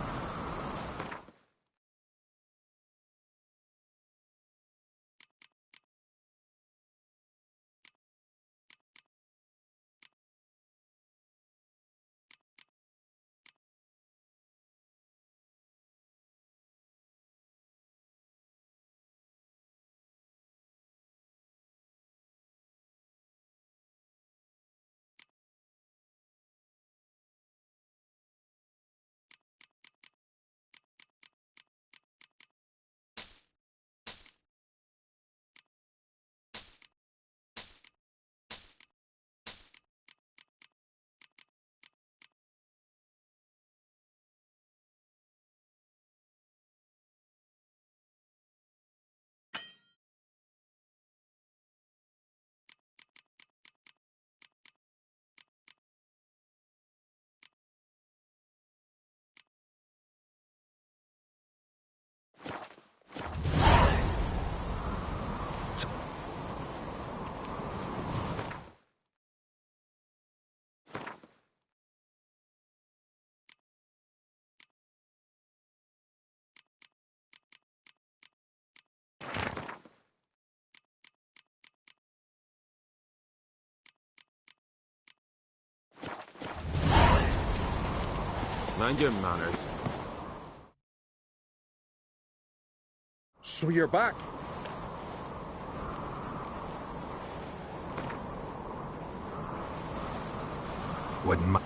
Mind your manners. So you're back. Wouldn't mind.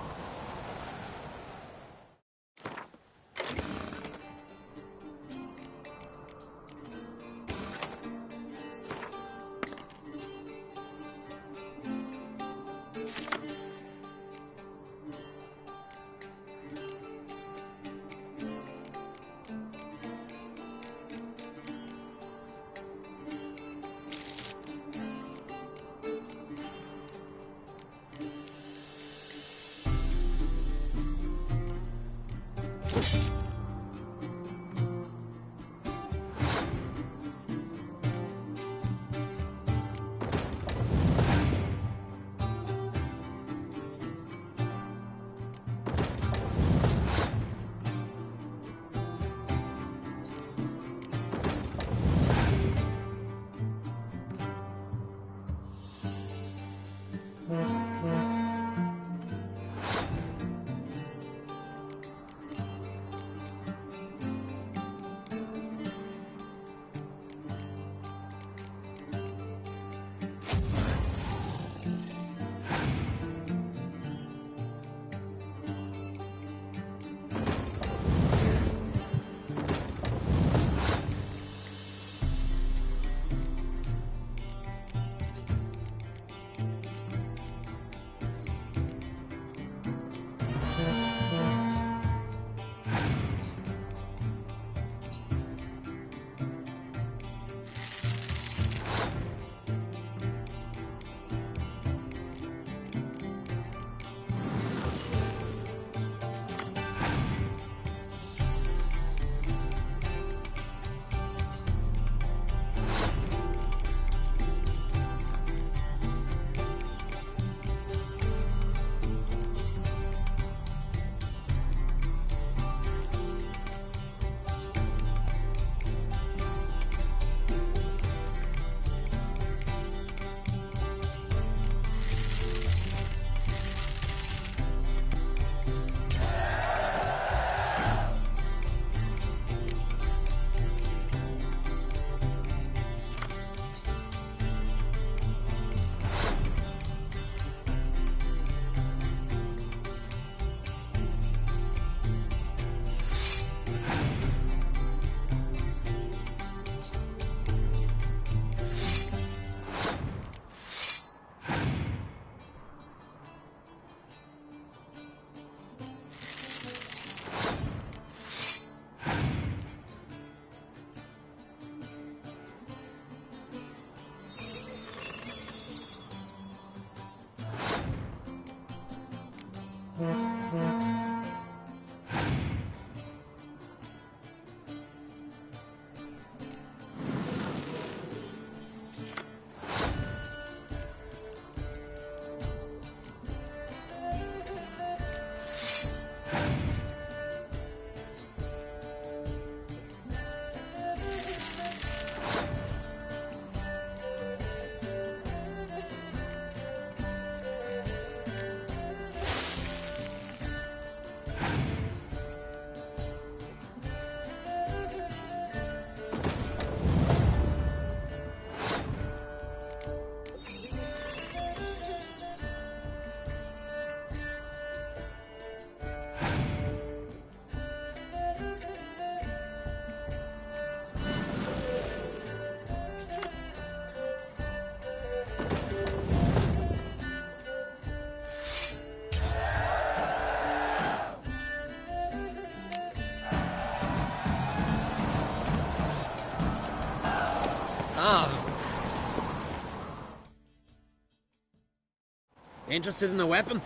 Interested in a weapon?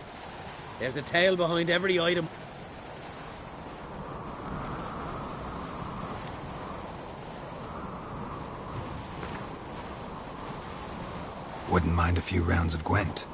There's a tale behind every item. Wouldn't mind a few rounds of Gwent.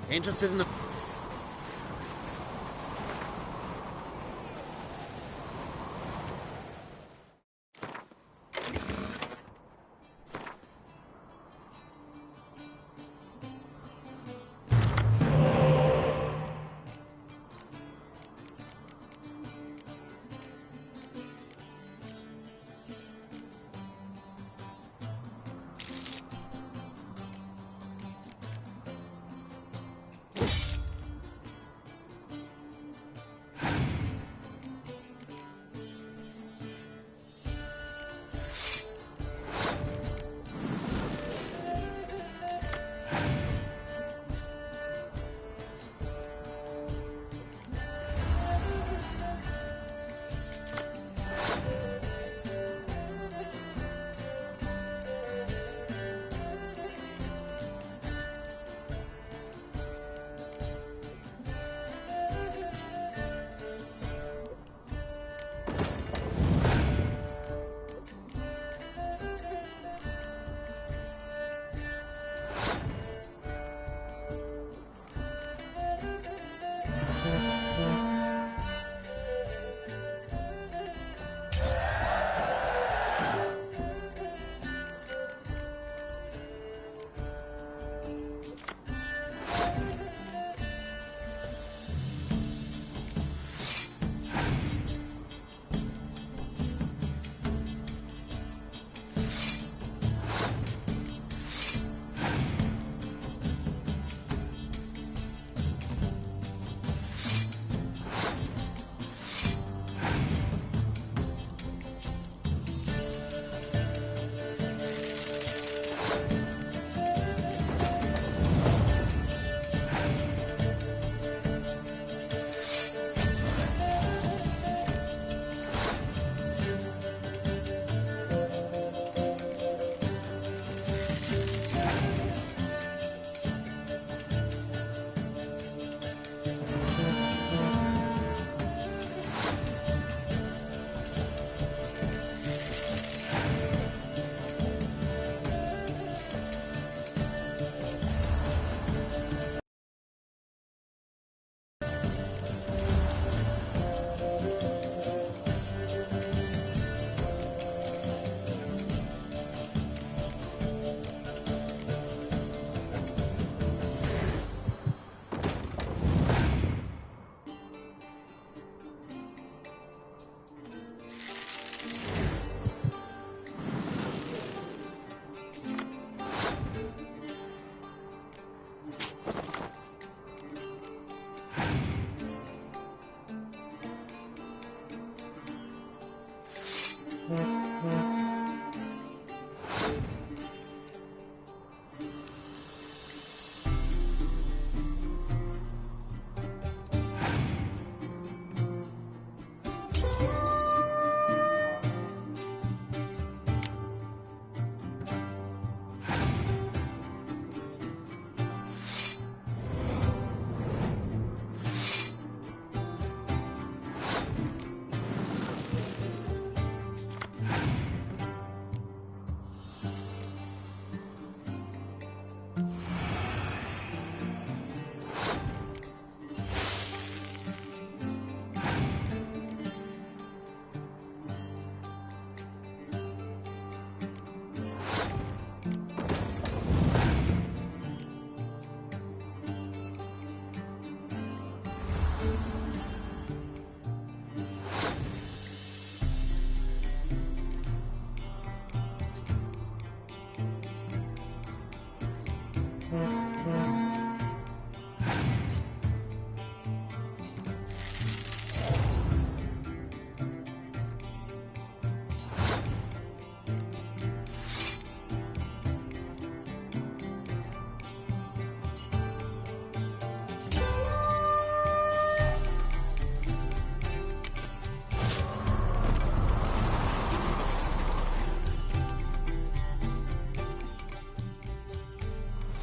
Interested in the...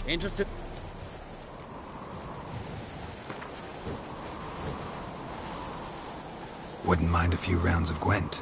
Interested? Wouldn't mind a few rounds of Gwent.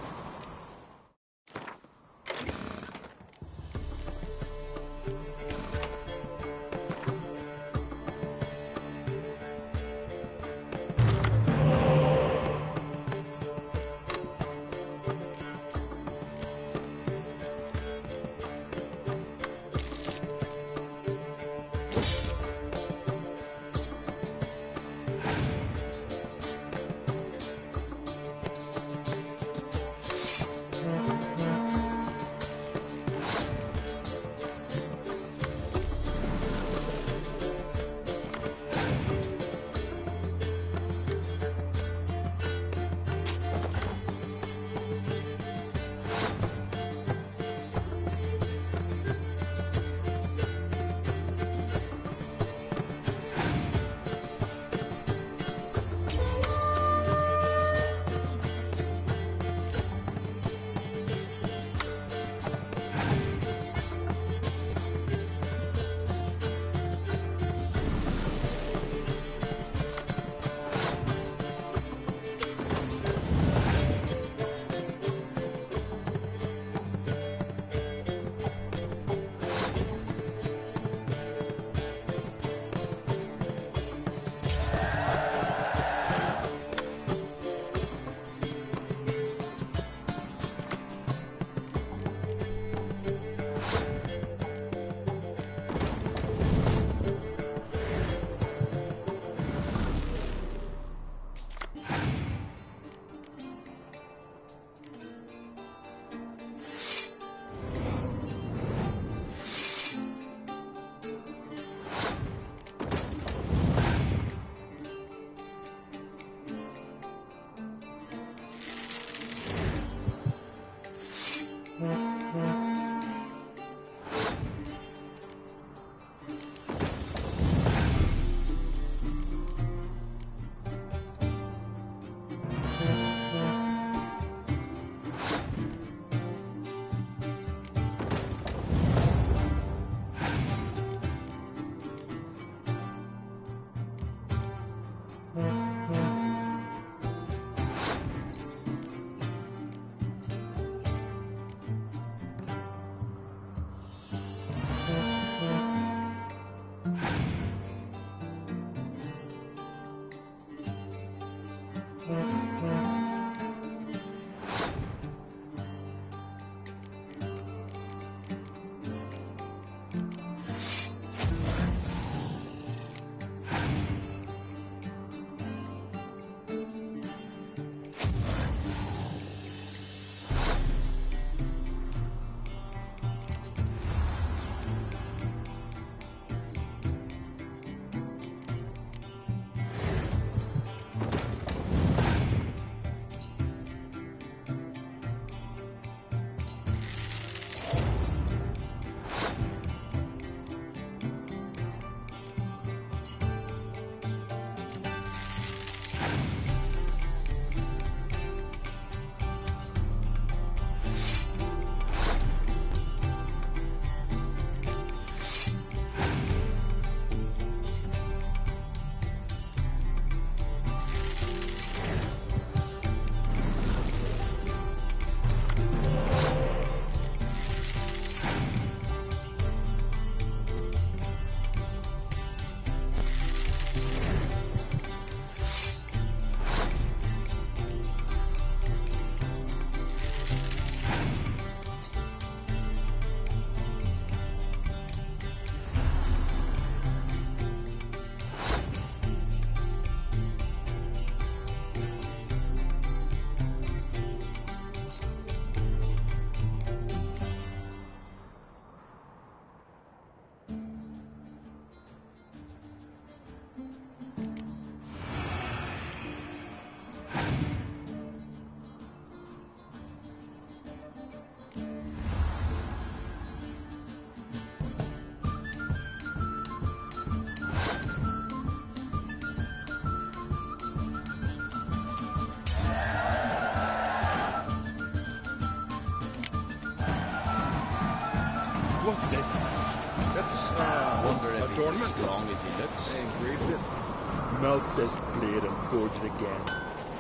What's this? It's Wonder if he's adornment. as strong as he looks. They engraved it. Melt this blade and forge it again.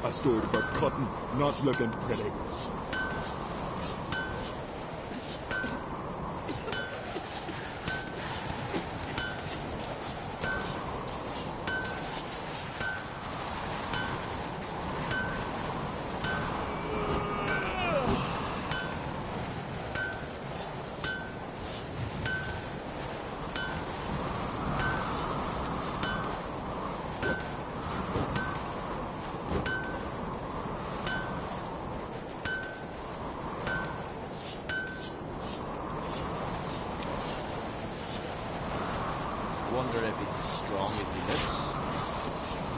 A sword for cutting, not looking pretty. Wonder if he's as strong as he looks.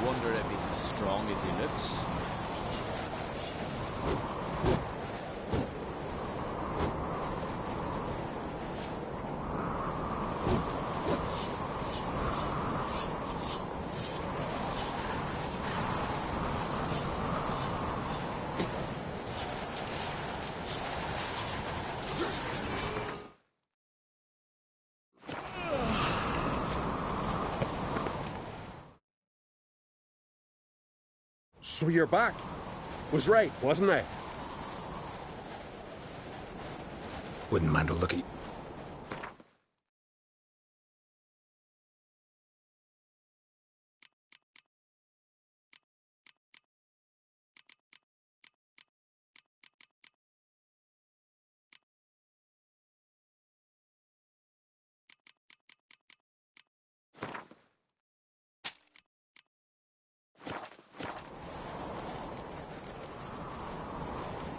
Wonder if he's as strong as he looks. So you're back. Was right, wasn't I? Wouldn't mind a looky.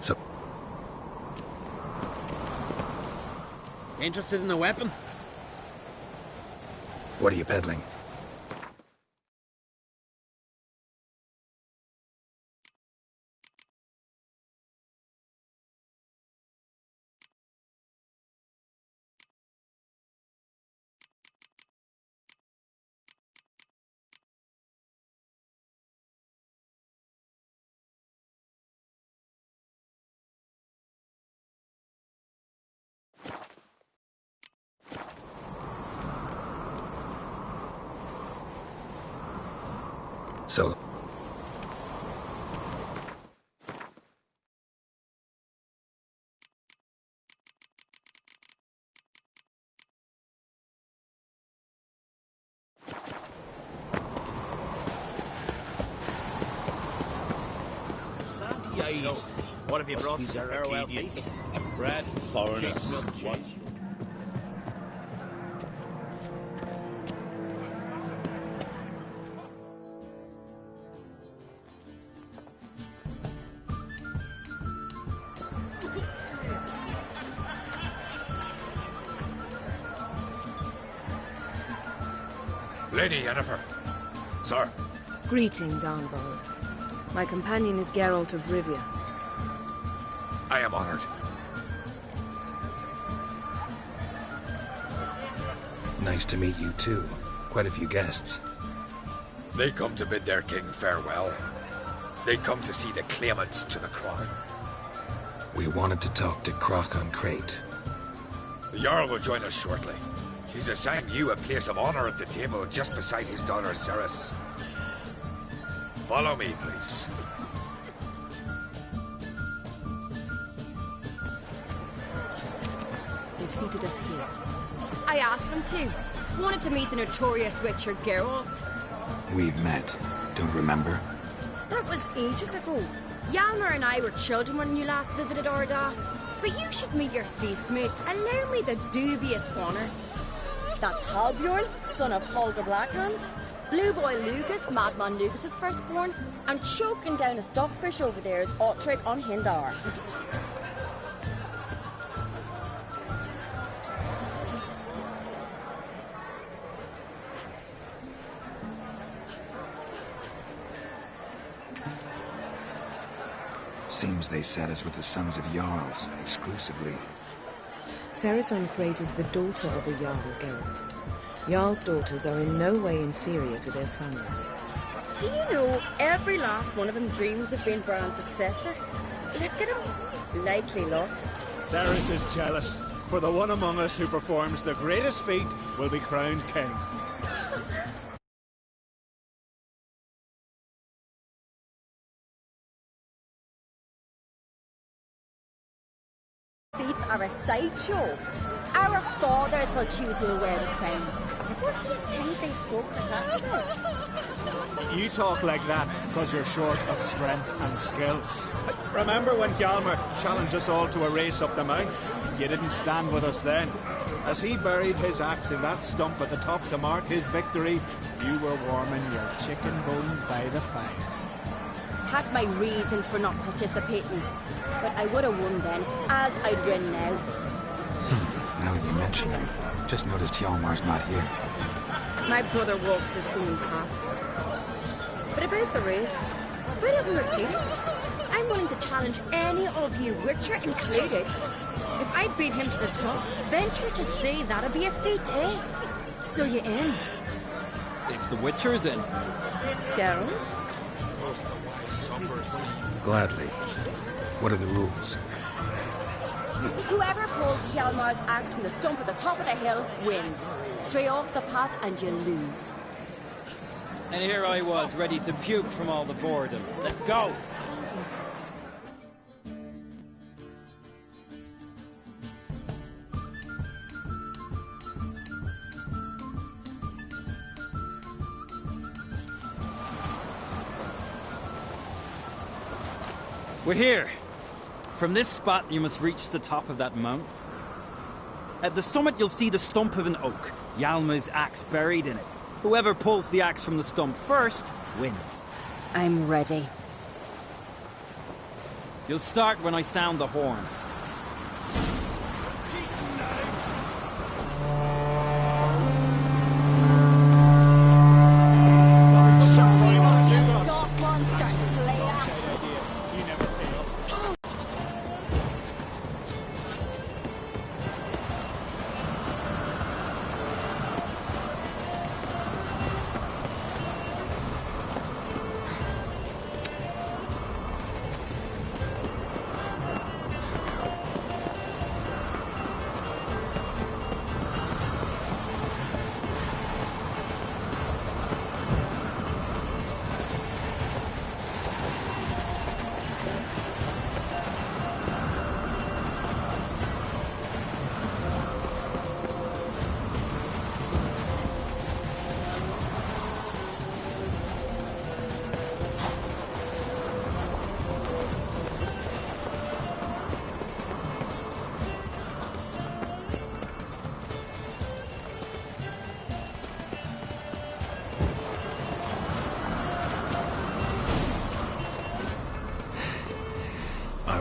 So, Interested in a weapon? what are you peddling? So, What have you brought for the farewell feast? Bread, sheep's milk, cheese. Lady Yennefer. Sir. Greetings, Arnvald. My companion is Geralt of Rivia. I am honored. Nice to meet you too. Quite a few guests. They come to bid their king farewell. They come to see the claimants to the crown. We wanted to talk to Croc on Crate. The Jarl will join us shortly. He's assigned you a place of honor at the table just beside his daughter Ceres. Follow me, please. They've seated us here. I asked them to. Wanted to meet the notorious witcher Geralt. We've met. Don't remember? That was ages ago. Yalmer and I were children when you last visited Orda. But you should meet your feast mates. Allow me the dubious honor. That's Halbjorn, son of Holger Blackhand. Blue Boy Lucas, Madman Lucas's firstborn. And choking down a stockfish over there is Otrek on Hindar. Seems they set us with the sons of Jarls, exclusively. Sarason Crate is the daughter of a Jarl, Geralt. Jarl's daughters are in no way inferior to their sons. Do you know every last one of them dreams of being Bran's successor? Look at him. Likely lot. Ceres is jealous, for the one among us who performs the greatest feat will be crowned king. Feats are a sideshow. Our fathers will choose who will wear the crown. What do you think they spoke to her about? You talk like that because you're short of strength and skill. Remember when Hjalmar challenged us all to a race up the mount? You didn't stand with us then. As he buried his axe in that stump at the top to mark his victory, you were warming your chicken bones by the fire. Had my reasons for not participating, but I would have won then, as I'd win now. Now that you mention him, just noticed Hjalmar's not here. My brother walks his own paths. But about the race, why don't we repeat it? I'm willing to challenge any of you, Witcher included. If I beat him to the top, venture to say that'd be a feat, eh? So you in? If the Witcher's in. Geralt? Gladly. What are the rules? Whoever pulls Hjalmar's axe from the stump at the top of the hill wins. Stray off the path and you lose. And here I was, ready to puke from all the boredom. Let's go! We're here. From this spot, you must reach the top of that mount. At the summit, you'll see the stump of an oak, Hjalmar's axe buried in it. Whoever pulls the axe from the stump first, wins. I'm ready. You'll start when I sound the horn.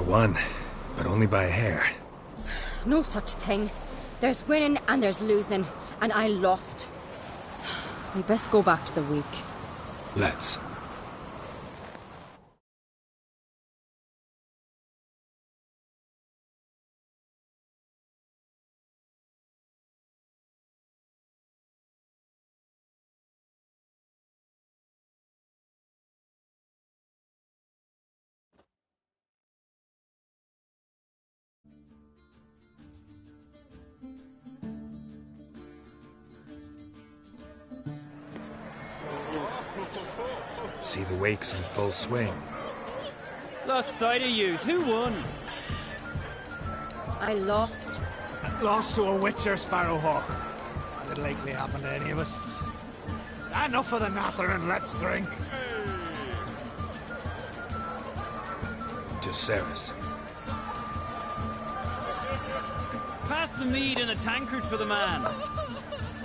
Won, but only by a hair. No such thing. There's winning and there's losing, and I lost. We best go back to the week. Let's. See the wakes in full swing. Lost sight of yous. Who won? I lost. Lost to a Witcher, Sparrowhawk. That'd likely happen to any of us. Enough of the nattering, let's drink. To Ceres. Pass the mead in a tankard for the man.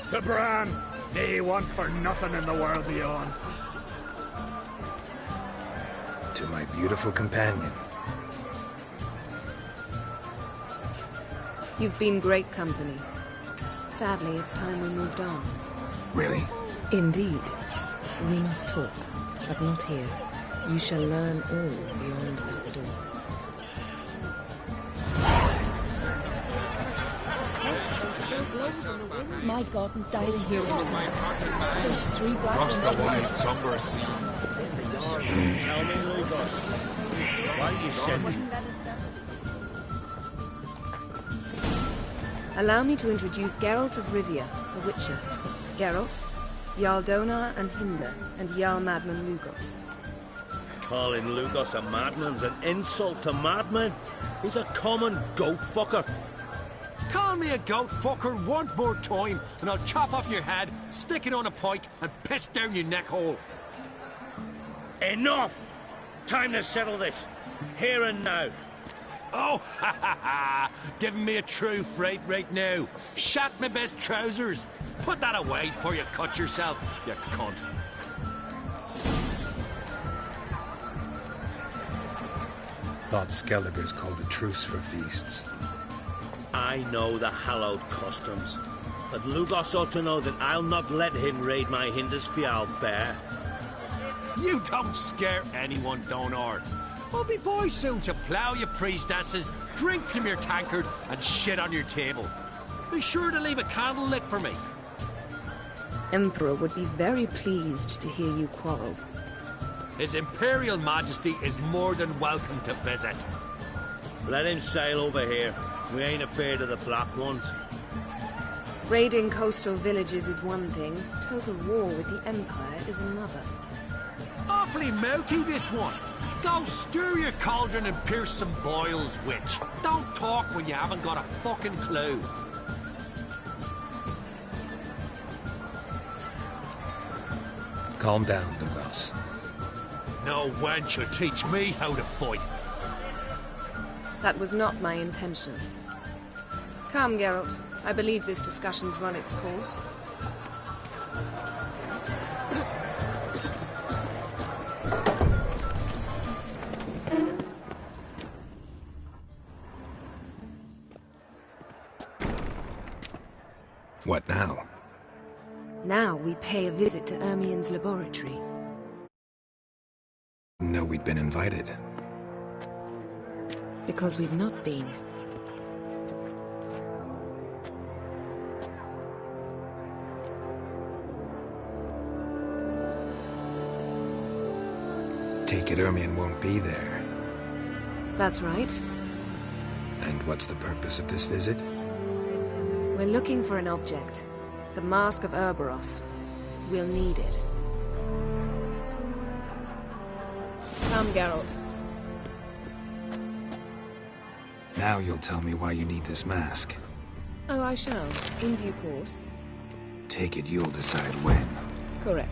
To Bran, they want for nothing in the world beyond. To my beautiful companion. You've been great company. Sadly, it's time we moved on. Really? Indeed. We must talk, but not here. You shall learn all beyond that door. My God, and died a hero. There's 3 black Across ones. the wide, somber sea. Tell me, Lugos, why you sent me? Allow me to introduce Geralt of Rivia, the Witcher. Geralt, Jarl Donar and Hinder, and Jarl Madman Lugos. Calling Lugos a madman's an insult to madmen. He's a common goat fucker. Call me a goat fucker one more time, and I'll chop off your head, stick it on a pike, and piss down your neck hole. Enough! Time to settle this. Here and now. Oh, ha ha ha! Giving me a true fright right now. Shat my best trousers. Put that away before you cut yourself, you cunt. Thought Skelliger's called a truce for feasts. I know the hallowed customs, but Lugos ought to know that I'll not let him raid my Hindisfial bear. You don't scare anyone, Donar. I'll be boys soon to plough your priestesses, drink from your tankard, and shit on your table. Be sure to leave a candle lit for me. Emperor would be very pleased to hear you quarrel. His Imperial Majesty is more than welcome to visit. Let him sail over here. We ain't afraid of the Black Ones. Raiding coastal villages is one thing. Total war with the Empire is another. Awfully mouthy, this one. Go stir your cauldron and pierce some boils, witch. Don't talk when you haven't got a fucking clue. Calm down, Lugos. No wench will teach me how to fight. That was not my intention. Come, Geralt. I believe this discussion's run its course. What now? Now we pay a visit to Ermien's laboratory. No, we'd been invited. Because we've not been. Take it Ermien won't be there. That's right. And what's the purpose of this visit? We're looking for an object. The Mask of Urboros. We'll need it. Come, Geralt. Now you'll tell me why you need this mask. Oh, I shall. In due course. Take it you'll decide when. Correct.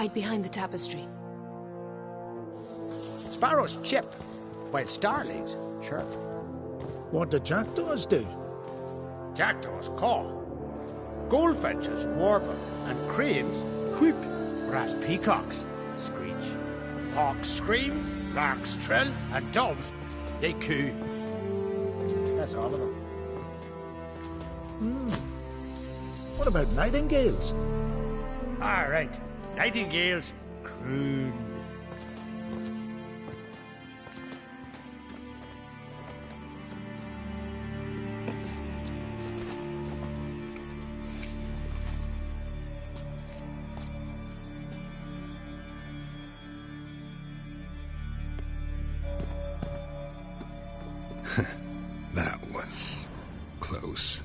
hide behind the tapestry. Sparrows chip, while starlings chirp. What do jackdaws do? Jackdaws caw. Goldfinches warble, and cranes whoop, whereas peacocks screech. Hawks scream, larks trill, and doves, they coo. That's all of them. What about nightingales? All right, nightingales croon. That was close.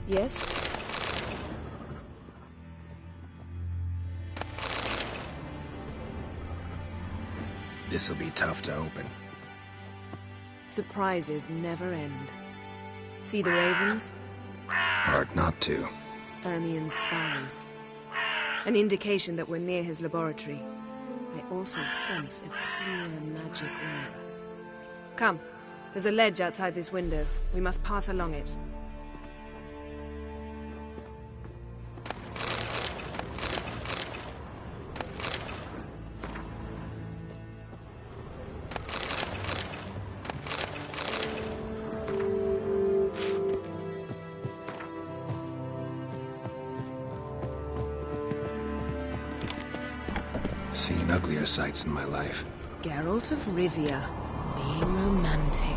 Yes? This'll be tough to open. Surprises never end. See the ravens? Hard not to. Ermien's spies. An indication that we're near his laboratory. I also sense a clear magic aura. Come. There's a ledge outside this window. We must pass along it. Seen uglier sights in my life. Geralt of Rivia, being romantic.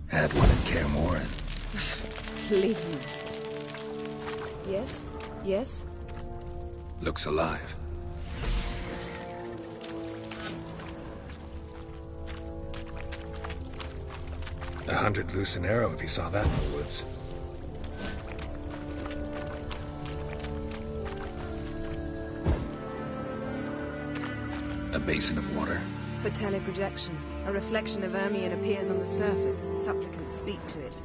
Had one in Kaer Morhen. Please. Yes? Yes? Looks alive. $100 loose an arrow if you saw that in the woods. A basin of water. For teleprojection. A reflection of Ermien appears on the surface. Supplicants speak to it.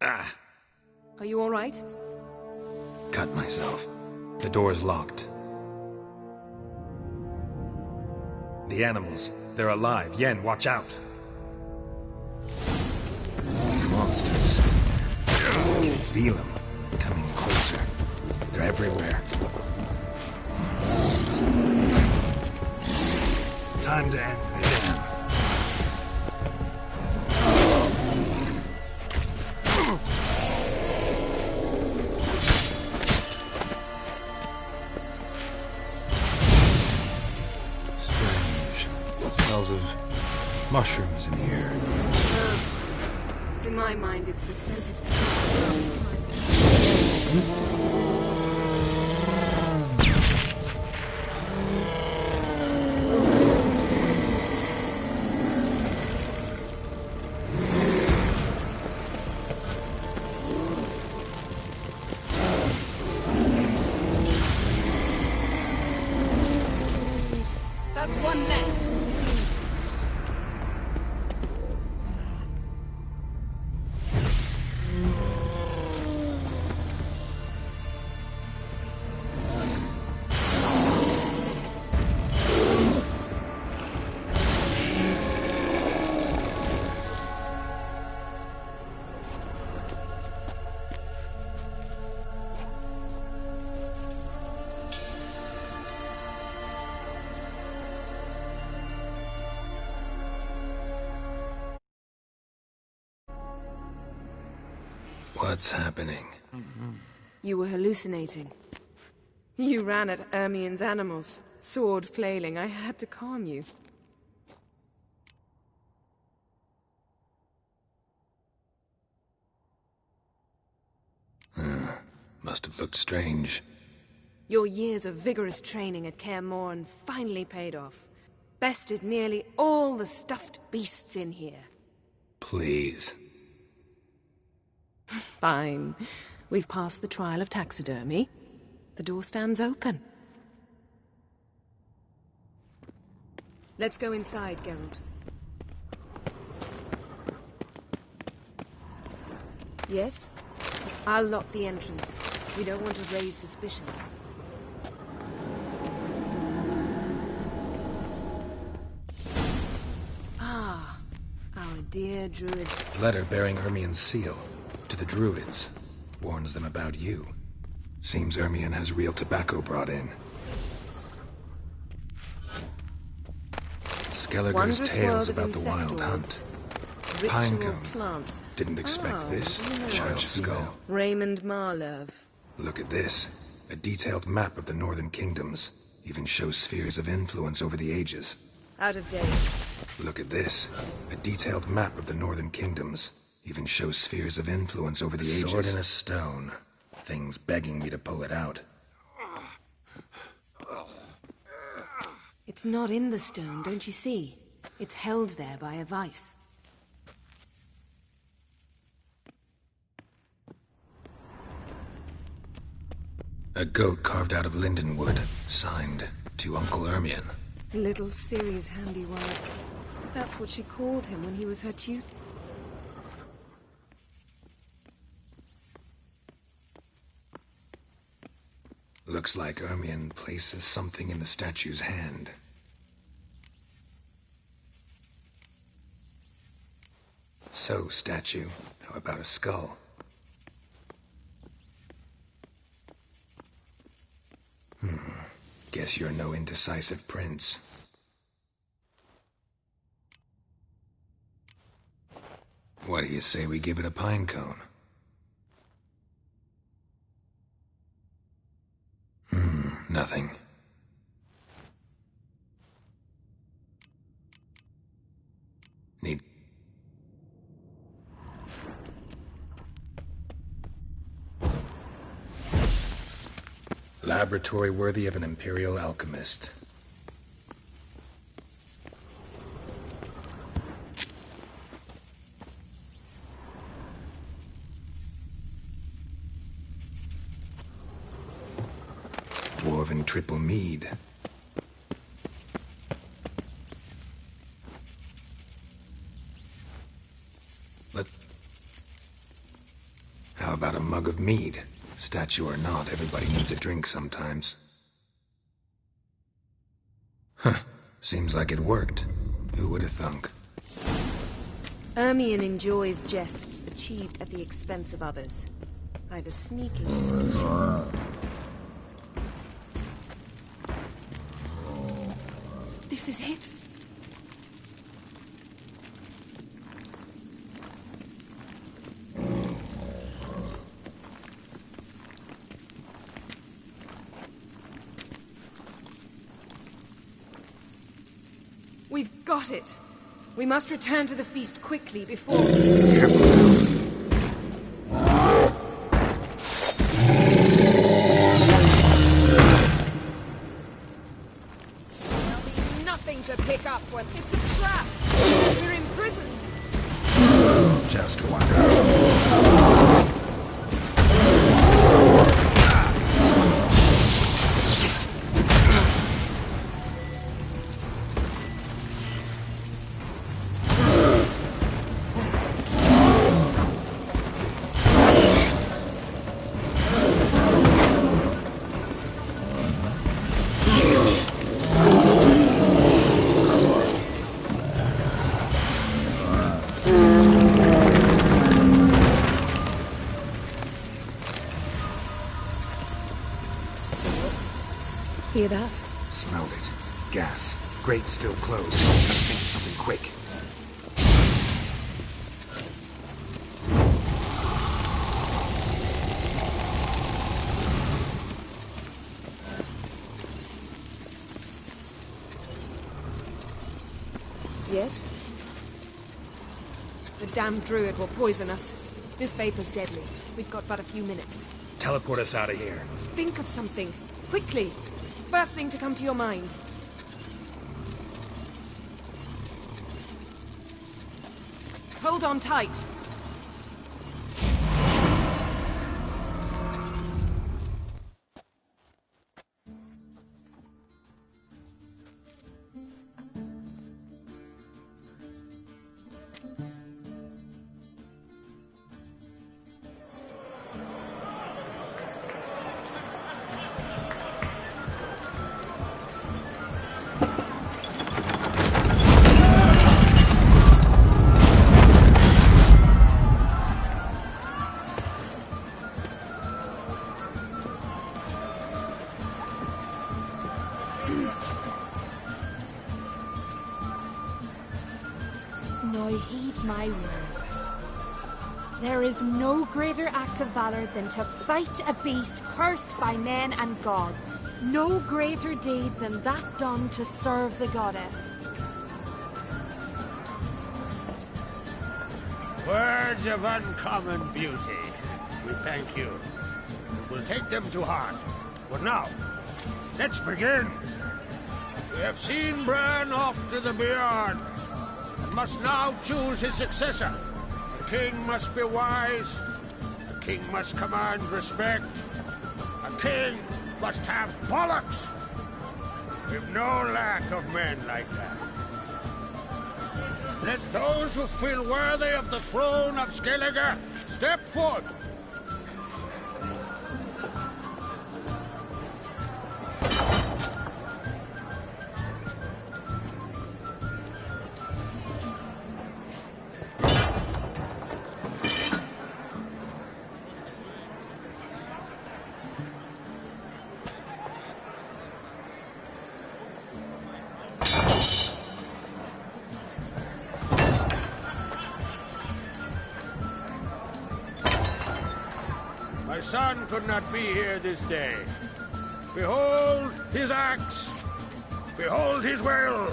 Ah! Are you all right? Cut myself. The door's locked. The animals. They're alive. Yen, watch out. Monsters. I can feel them. Coming closer. They're everywhere. Time to end this. Smells of mushrooms in here. To my mind, it's the scent of smoke. That's one less. What's happening? You were hallucinating. You ran at Ermien's animals, sword flailing. I had to calm you. Must have looked strange. Your years of vigorous training at Kaer Morhen finally paid off. Bested nearly all the stuffed beasts in here. Please. Fine. We've passed the trial of taxidermy. The door stands open. Let's go inside, Geralt. Yes? I'll lock the entrance. We don't want to raise suspicions. Ah, our dear druid. Letter bearing Ermien's seal. To the druids. Warns them about you. Seems Ermien has real tobacco brought in. Skelliger's tales about the wild hunt. Pinecone. Plants. Didn't expect this. Charged skull. Raymond Marlove. Look at this. A detailed map of the northern kingdoms. Even shows spheres of influence over the ages. Out of date. Look at this. A detailed map of the northern kingdoms. Even shows spheres of influence over the ages. Sword in a stone. Things begging me to pull it out. It's not in the stone, don't you see? It's held there by a vice. A goat carved out of lindenwood. Signed, to Uncle Ermien. Little Ciri's handiwork. That's what she called him when he was her tutor. Looks like Ermien places something in the statue's hand. So, statue, how about a skull? Guess you're no indecisive prince. What do you say we give it a pine cone? Nothing. Need... Laboratory worthy of an imperial alchemist. Dwarven triple mead. How about a mug of mead? Statue or not, everybody needs a drink sometimes. Seems like it worked. Who would have thunk? Ermien enjoys jests achieved at the expense of others. I've a sneaking suspicion. This is it. We've got it. We must return to the feast quickly before... Careful now. There'll be nothing to pick up when... It's a trap! We're imprisoned! Just wonderful. Hear that? Smelled it. Gas. Grate still closed. Gotta think of something quick. this? The damned druid will poison us. This vapor's deadly. We've got but a few minutes. Teleport us out of here. Think of something. Quickly. First thing to come to your mind. Hold on tight. Now heed my words. There is no greater act of valor than to fight a beast cursed by men and gods. No greater deed than that done to serve the goddess. Words of uncommon beauty. We thank you. And we'll take them to heart. But now, let's begin. We have seen Bran off to the Beyond, and must now choose his successor. A king must be wise. A king must command respect. A king must have bollocks. We've no lack of men like that. Let those who feel worthy of the throne of Skellige step forth. My son could not be here this day. Behold his axe. Behold his will.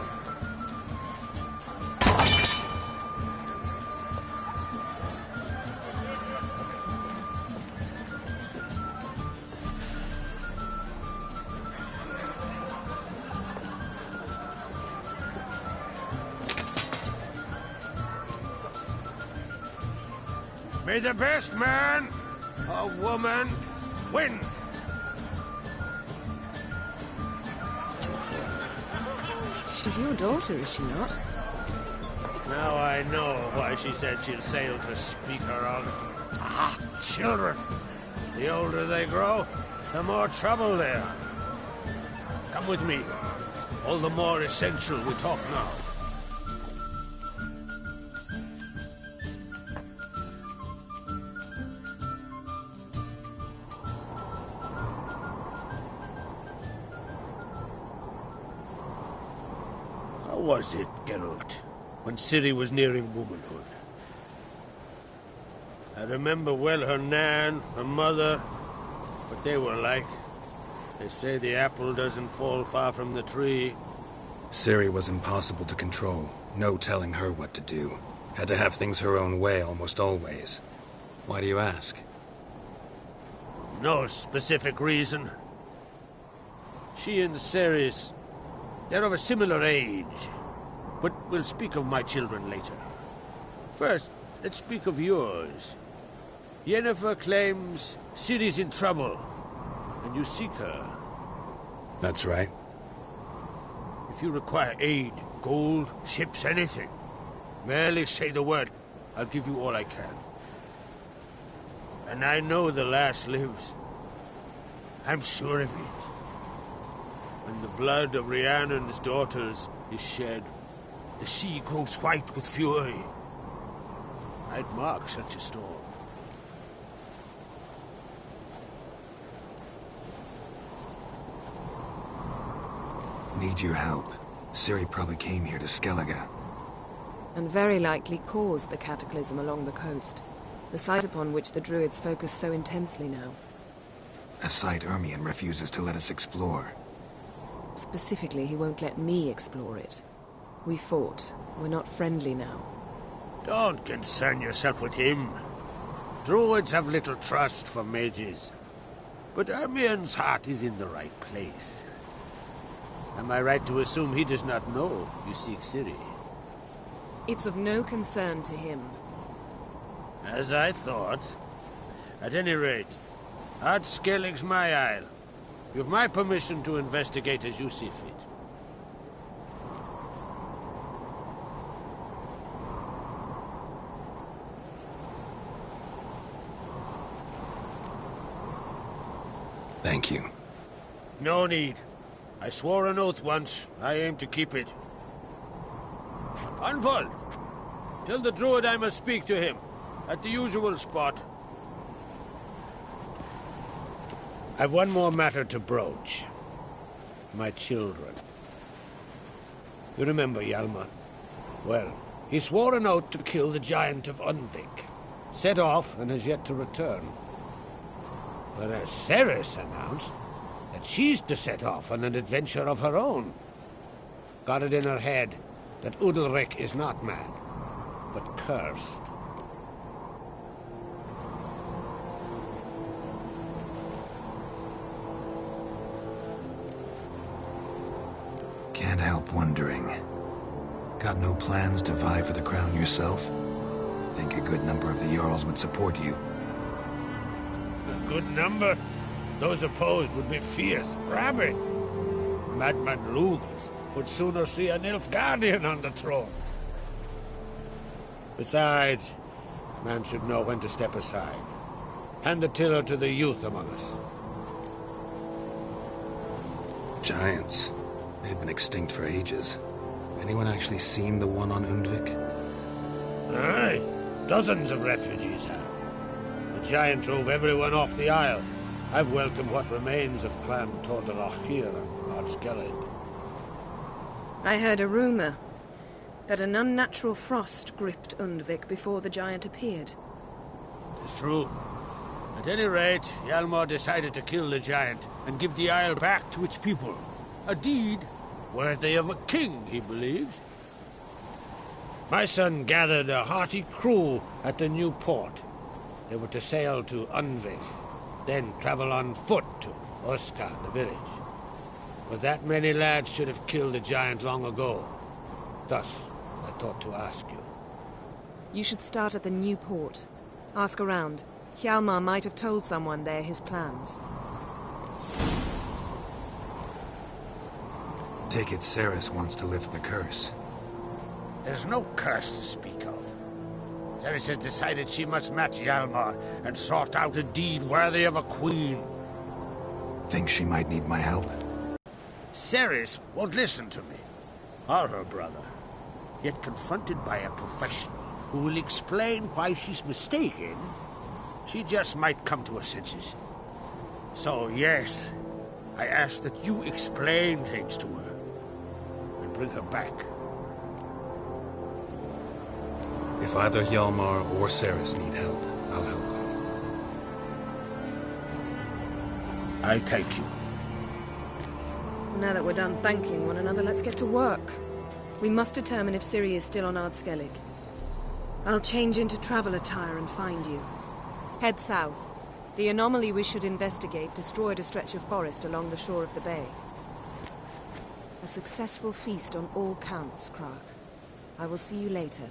May the best man or woman win. She's your daughter, is she not? Now I know why she said she'll sail to speak her of. Ah, children. The older they grow, the more trouble they are. Come with me. All the more essential we talk now. How was it, Geralt, when Ciri was nearing womanhood? I remember well her nan, her mother, what they were like. They say the apple doesn't fall far from the tree. Ciri was impossible to control. No telling her what to do. Had to have things her own way almost always. Why do you ask? No specific reason. She and Ceres, they're of a similar age. But we'll speak of my children later. First, let's speak of yours. Yennefer claims Ciri's in trouble, and you seek her. That's right. If you require aid, gold, ships, anything, merely say the word. I'll give you all I can. And I know the lass lives. I'm sure of it. When the blood of Rhiannon's daughters is shed, the sea grows white with fury. I'd mark such a storm. Need your help. Ciri probably came here to Skellige. And very likely caused the cataclysm along the coast. The site upon which the druids focus so intensely now. A site Ermion refuses to let us explore. Specifically, he won't let me explore it. We fought. We're not friendly now. Don't concern yourself with him. Druids have little trust for mages. But Ermien's heart is in the right place. Am I right to assume he does not know you seek Ciri? It's of no concern to him. As I thought. At any rate, Ard Skellig's my isle. You have my permission to investigate as you see fit. Thank you. No need. I swore an oath once. I aim to keep it. Anvald! Tell the druid I must speak to him. At the usual spot. I've one more matter to broach. My children. You remember Hjalmar? Well, he swore an oath to kill the giant of Undvik. Set off and has yet to return. Whereas Ceres announced that she's to set off on an adventure of her own. Got it in her head that Udalric is not mad, but cursed. Can't help wondering. Got no plans to vie for the crown yourself? Think a good number of the Jarls would support you. A good number? Those opposed would be fierce, rabid. Madman Lugas would sooner see an Nilfgaardian on the throne. Besides, a man should know when to step aside. Hand the tiller to the youth among us. Giants. They've been extinct for ages. Anyone actually seen the one on Undvik? Aye. Dozens of refugees have. The giant drove everyone off the isle. I've welcomed what remains of Clan Tordalachir and Ard Skellig. I heard a rumor that an unnatural frost gripped Undvik before the giant appeared. It's true. At any rate, Hjalmar decided to kill the giant and give the isle back to its people. A deed worthy of a king, he believes. My son gathered a hearty crew at the new port. They were to sail to Undvik, then travel on foot to Oskar, the village. But that many lads should have killed the giant long ago. Thus, I thought to ask you. You should start at the new port. Ask around. Hjalmar might have told someone there his plans. Take it Ceres wants to lift the curse. There's no curse to speak of. Ceres has decided she must match Hjalmar and sort out a deed worthy of a queen. Think she might need my help? Ceres won't listen to me, or her brother. Yet confronted by a professional who will explain why she's mistaken, she just might come to her senses. So yes, I ask that you explain things to her and bring her back. If either Hjalmar or Ceres need help, I'll help them. I thank you. Well, now that we're done thanking one another, let's get to work. We must determine if Ciri is still on Ard Skellig. I'll change into travel attire and find you. Head south. The anomaly we should investigate destroyed a stretch of forest along the shore of the bay. A successful feast on all counts, Krach. I will see you later.